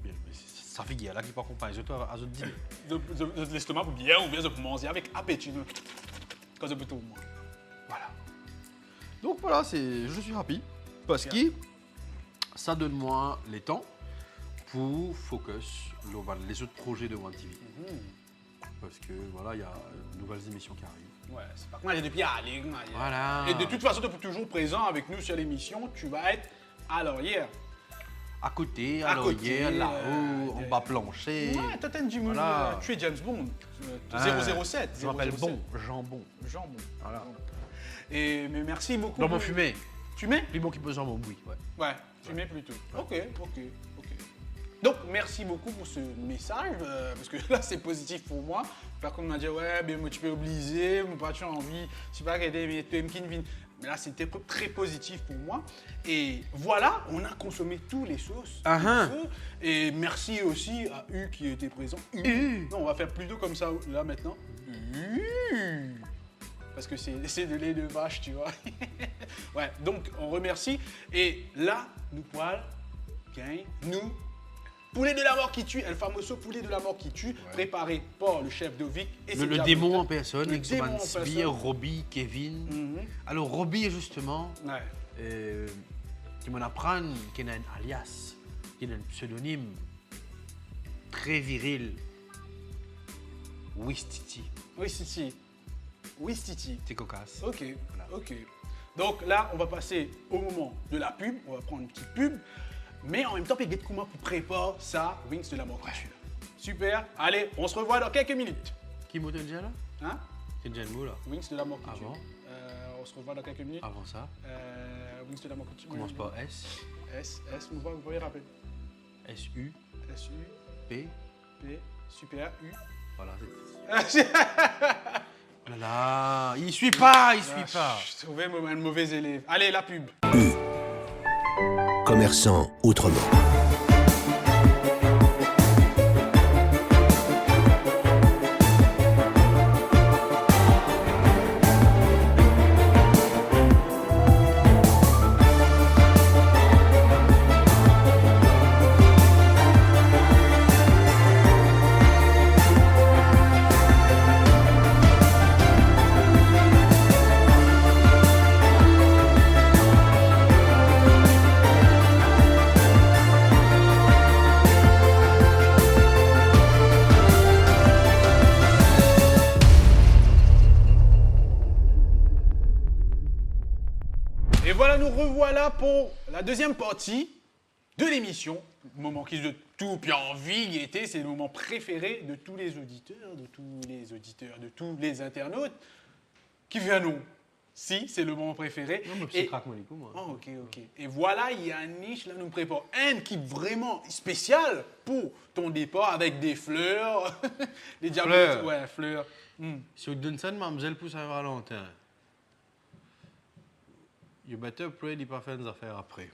bien, ça fait qu'il y a là qui peut accompagner les autres à ce dîner. De l'estomac pour bien ou bien pour manger avec appétit. Quand c'est plutôt moi. Voilà. Donc voilà, je suis happy parce que ça donne moi les temps pour focus les autres projets de One TV. Parce que voilà, il y a de nouvelles émissions qui arrivent. Ouais, c'est pas mal depuis aller. Voilà. Et de toute façon, tu es toujours présent avec nous sur l'émission, tu vas être à l'arrière. À côté, à l'arrière, là-haut, en bas plancher. Ouais, toi t'es du Voilà. tu es James Bond. 007. Je m'appelle Bon, jambon. Jambon. Voilà. Mais merci beaucoup. Jambon fumé. Tu mets? Plus bon qui peut jambon, oui. Ouais. Ouais, tu mets plutôt. Ok. Donc, merci beaucoup pour ce message, parce que là, c'est positif pour moi. Par contre, on m'a dit, ouais, mais moi, tu peux obliger, mon pas tu as envie, je sais pas, mais là, c'était très positif pour moi. Et voilà, on a consommé tous les sauces. Et merci aussi à U qui était présent. Non, on va faire plutôt comme ça, là, maintenant. Parce que c'est de lait de vache, tu vois. Ouais, donc, on remercie. Et là, nous poils, nous, poulet de la mort qui tue, El Famoso poulet de la mort qui tue, préparé par le chef Dovic. Et le démon en personne, avec démon en Sbire, personne. Robbie, Kevin. Alors, Robbie, justement, qui m'en apprend qu'il a un alias, qu'il a un pseudonyme très viril. Wistiti. Wistiti. C'est cocasse. Ok. Donc là, on va passer au moment de la pub. On va prendre une petite pub. Mais en même temps, Péguet Kouma pour préparer ça, Wings de la mort. Super. Allez, on se revoit dans quelques minutes. Qui m'a déjà là? Hein? C'est déjà le mot là. Wings de la mort. Avant? On se revoit dans quelques minutes. Avant ça? Wings de la mort. Commence par S. Vous pouvez rappeler. S-U. S-U. P. P. Super. U. Voilà. Oh là là, il suit pas. Je trouvais un mauvais élève. Allez, la pub. Commerçant autrement. Et voilà, nous revoilà pour la deuxième partie de l'émission. Le moment qui de tout, puis envie, gaieté, c'est le moment préféré de tous les auditeurs, de tous les internautes. Qui vient nous? Si, c'est le moment préféré. Non, mais c'est craquement les coups, moi. Oh, ok. Et voilà, il y a une niche, là, nous prépare un qui est vraiment spécial pour ton départ avec des fleurs. Les diables. Fleurs. Ouais, fleurs. Si vous donnez ça de mademoiselle pour Saint-Valentin, you better pray d'y pas faire des affaires après.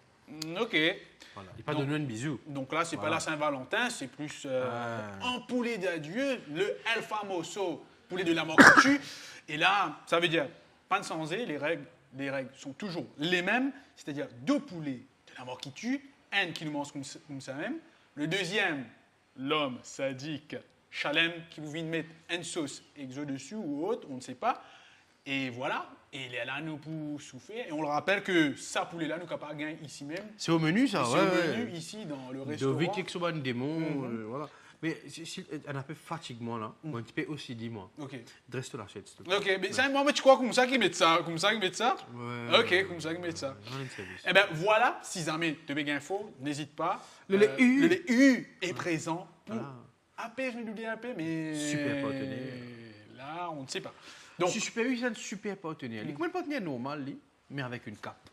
Ok. Voilà. Il pas donner un bisou. Donc là, c'est pas la Saint-Valentin, c'est plus un poulet d'adieu, le El Famoso, poulet de la mort qui tue. Et là, ça veut dire, pas de sensé, les règles sont toujours les mêmes, c'est-à-dire 2 poulets de la mort qui tue, un qui nous mange comme ça même, le deuxième, l'homme sadique, Chalem, qui vous vient de mettre une sauce exo dessus ou autre, on ne sait pas. Et voilà, et il est là nous pour souffler. Et on le rappelle que ça poulet-là, nous pas gagné ici même. C'est au menu, ça, C'est au menu ici dans le restaurant. Dovic, quelque chose de démon, voilà. Mais si on a un peu fatiguement là, on peut aussi dire moi. Ok. Dresse-toi la chaise, s'il te plaît. Ok, mais ça, moi, tu crois comme ça qu'ils mettent ça? Comme ça qu'ils mettent ça? Ouais. Ok, comme ça qu'ils mettent ça. J'en ai une service. Eh bien, voilà, si jamais tu veux info, n'hésite pas. Le lait U. Le lait U est présent pour Ah. un peu, je me doutais un peu, mais... Super partenaire. Là, on ne sait pas. Donc, Si Super U, c'est un super partenaire. Il est comme un partenaire normal, lui, mais avec une cape.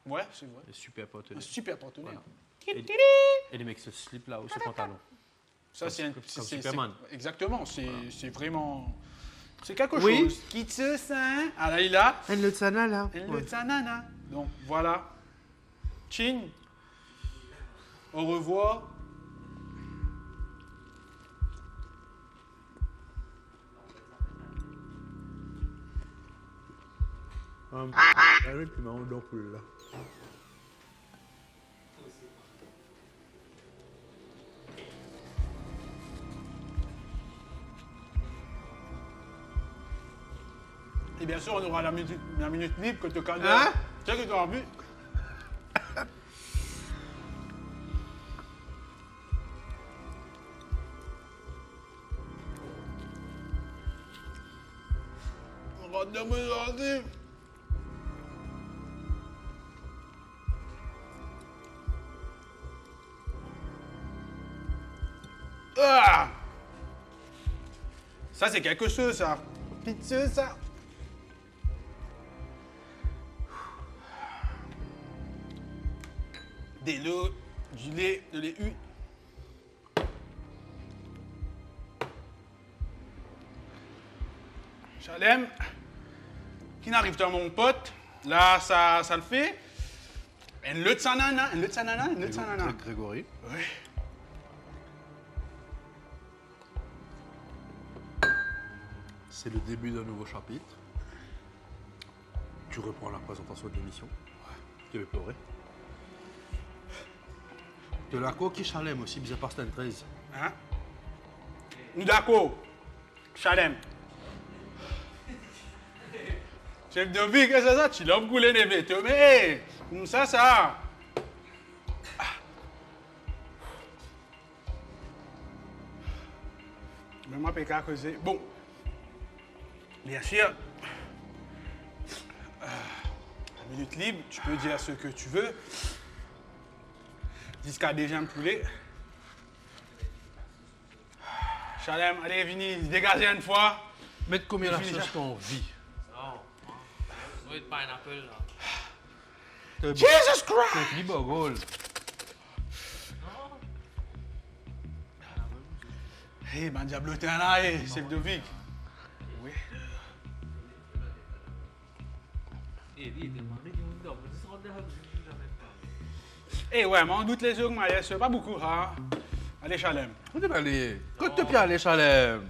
Ouais, c'est vrai. Et super Un partenaire. super partenaire. Voilà. Et les mecs se slip là, ou ce pantalon. Ça, c'est un. Comme Superman. Exactement, c'est vraiment. C'est quelque Oui. chose. Qui te sent. Ah là, il a. Et le tsana là. Le tsanana. Donc voilà. Chin. Au revoir. Tu m'as un poule là. Et bien sûr, on aura la minute libre que tu as Hein? Tu sais que tu as vu. On va te demander. Ah! Ça, c'est quelque chose, ça. Pizza, ça. Des lots, du lait, de lait U. Chalem, qui n'arrive pas mon pote. Là, ça le fait. Un le tsanana, un le tsanana, un le tsanana. Grégory. Oui. C'est le début d'un nouveau chapitre. Tu reprends la présentation de l'émission. Tu veux pleurer. De la coquille Chalem aussi, bizarre par Stan 13. Hein? Nous d'accord. Chalem. Chef de vie, qu'est-ce que c'est ça? Tu l'as coulé les vêtements. Mais, comme ça. Mais moi, péka causer. Bon. Bien sûr. La minute libre, tu peux dire ce que tu veux. Jusqu'à déjà me poulet. Chalem, allez, venez, dégagez une fois. Mettre combien la Fini sauce déjà. qu'on vit? With pineapple là. Jesus Christ! C'est libre goal. Hey, man, diable, t'es là, hey, chef de Vic. Oui. Eh, dis, demandez du monde d'homme. C'est ça, Eh ouais, mais on doute les yeux, mais c'est pas beaucoup, hein. Allez, Chalem. On est allé. Quand tu peux aller Chalem?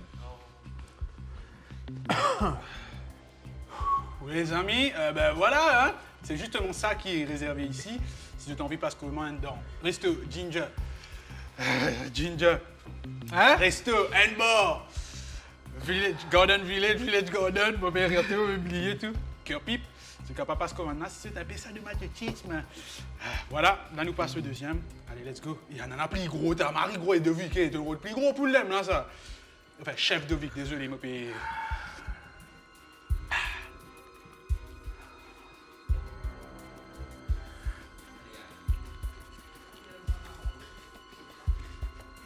Oui, les amis, ben voilà, hein. C'est justement ça qui est réservé ici. Si tu t'en envie, parce que moi, dedans. Resto, Ginger. Ginger. Hein? Resto, and bar. Village Garden, mon père, regardez, mon oublié tout. Cœur pipe. C'est capable parce que maintenant, si c'est un ça de magnétisme. Voilà, là, nous passons au deuxième. Allez, let's go. Il y en a plus gros, t'as Marie Gros et De Vic, c'est le plus gros problème, là, ça. Enfin, chef De Vic, désolé, mon père.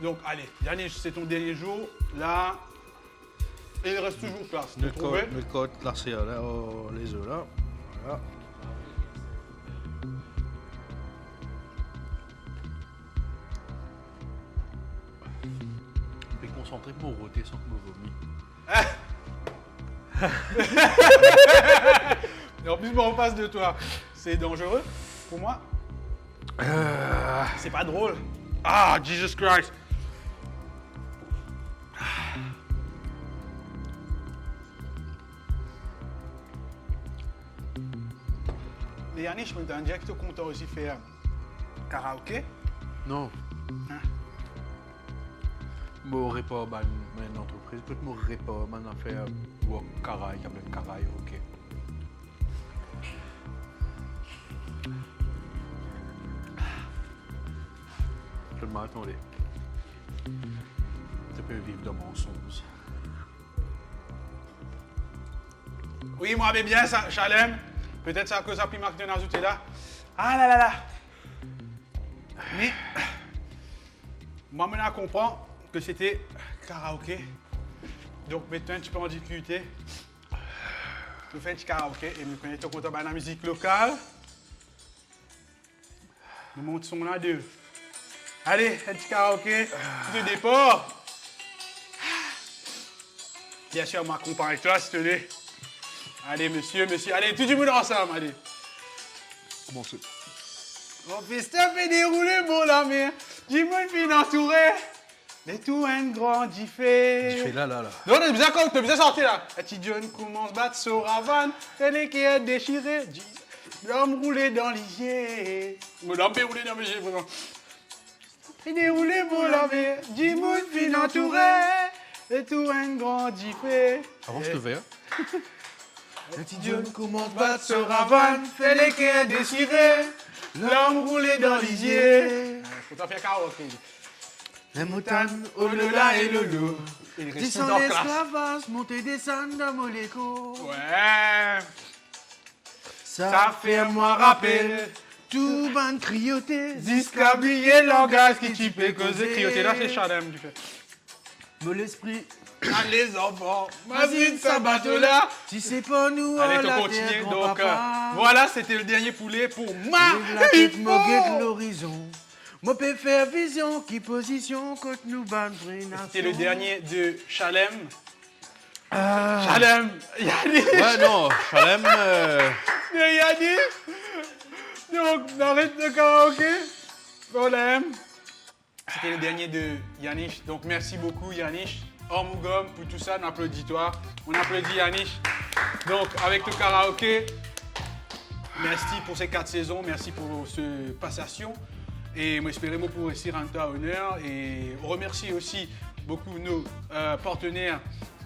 Donc, allez, c'est ton dernier jour. Là, et il reste toujours place. Le côte, là, c'est là, les œufs là. Voilà. Je vais concentrer pour roter sans que me vomis. Et en plus, moi, en face de toi, c'est dangereux pour moi. C'est pas drôle. Ah, Jesus Christ. Mais Yannick, je me dis que tu es content aussi de faire karaoké. Non. Hein? M'aurais pas une entreprise, peut-être m'aurais pas une affaire ou caraï, qui s'appelle caraï, ok. Je m'attendais. Tu peux vivre de mensonges. Oui, moi, mais bien, ça, Chalem. Peut-être c'est à cause de la primaire de Nazouté là. Ah là là là. Mais, moi, maintenant, je comprends que c'était karaoké. Donc, maintenant, tu peux en difficulté. Tu fais un petit karaoké et me connais ton content de la musique locale. Nous montons son là deux. Allez, un petit karaoké de départ. Bien sûr, m'accompagne avec toi, s'il te plaît. Allez, monsieur, allez, tout le monde ensemble, allez. Commencez. On fait stopper dérouler, bon la mer. Dis-moi une fille entourée. Mais tout un grand diffé. Je fais là. Non, t'as bien sorti là. Un petit John commence à battre sur Ravane. Elle qui est déchirée. L'homme roulé dans l'isier. L'homme est roulé dans l'isier, vraiment. Il déroulé pour la mer. Dis-moi une fille entourée. Et tout un grand diffé. Avance le verre. Un petit John commence à battre sur Ravane. Elle qui est déchirée. L'homme roulé dans l'isier. Faut t'en faire karaoké. Les moutons, au-delà et le loup. Ils sont l'esclavage, monter descendre dans mon écho. Ouais. Ça fait moi rappel, tout ban crioté. Jusqu'à oublier le langage qui tu peux causer. Crioter là, c'est Chalem du fait. Mais l'esprit, Allez enfants, vas-y, ça bateau là. si c'est pas nous, Allez, la on continue. terre, Donc, grand-papa. voilà, c'était le dernier poulet pour Vive la tête, Malifaux. moguette l'horizon. Moi, peux faire vision, qui position, quand nous ban C'était le dernier de Chalem. Chalem, Yannick. Ouais, non, Chalem. Yannick. Donc, on arrête le karaoké. On l'aime. C'était le dernier de Yannick. Donc, merci beaucoup, Yannick. Ormougom pour tout ça, un applaudissement. On applaudit Yannick. Donc, avec le karaoké, merci pour ces 4 saisons. Merci pour ce passation. Et moi, espérons pour réussir un tas honneur. Et on remercie aussi beaucoup nos partenaires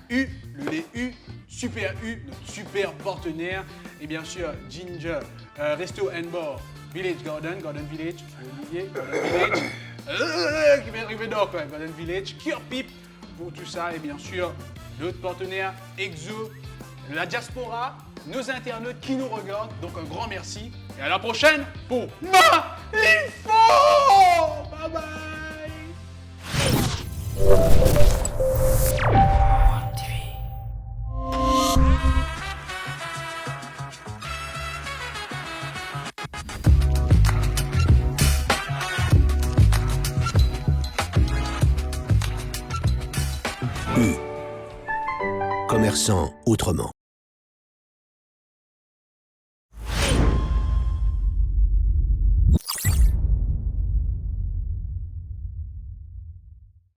U, le lait U, Super U, notre super partenaire. Et bien sûr, Ginger, Resto and Bar, Village Garden Village, Olivier, Garden Village, qui va arriver donc, Garden Village, Cure Pip pour tout ça. Et bien sûr, notre partenaire Exo, la diaspora, nos internautes qui nous regardent. Donc un grand merci. Et à la prochaine pour Malifaux. Bye bye. Commerçant autrement.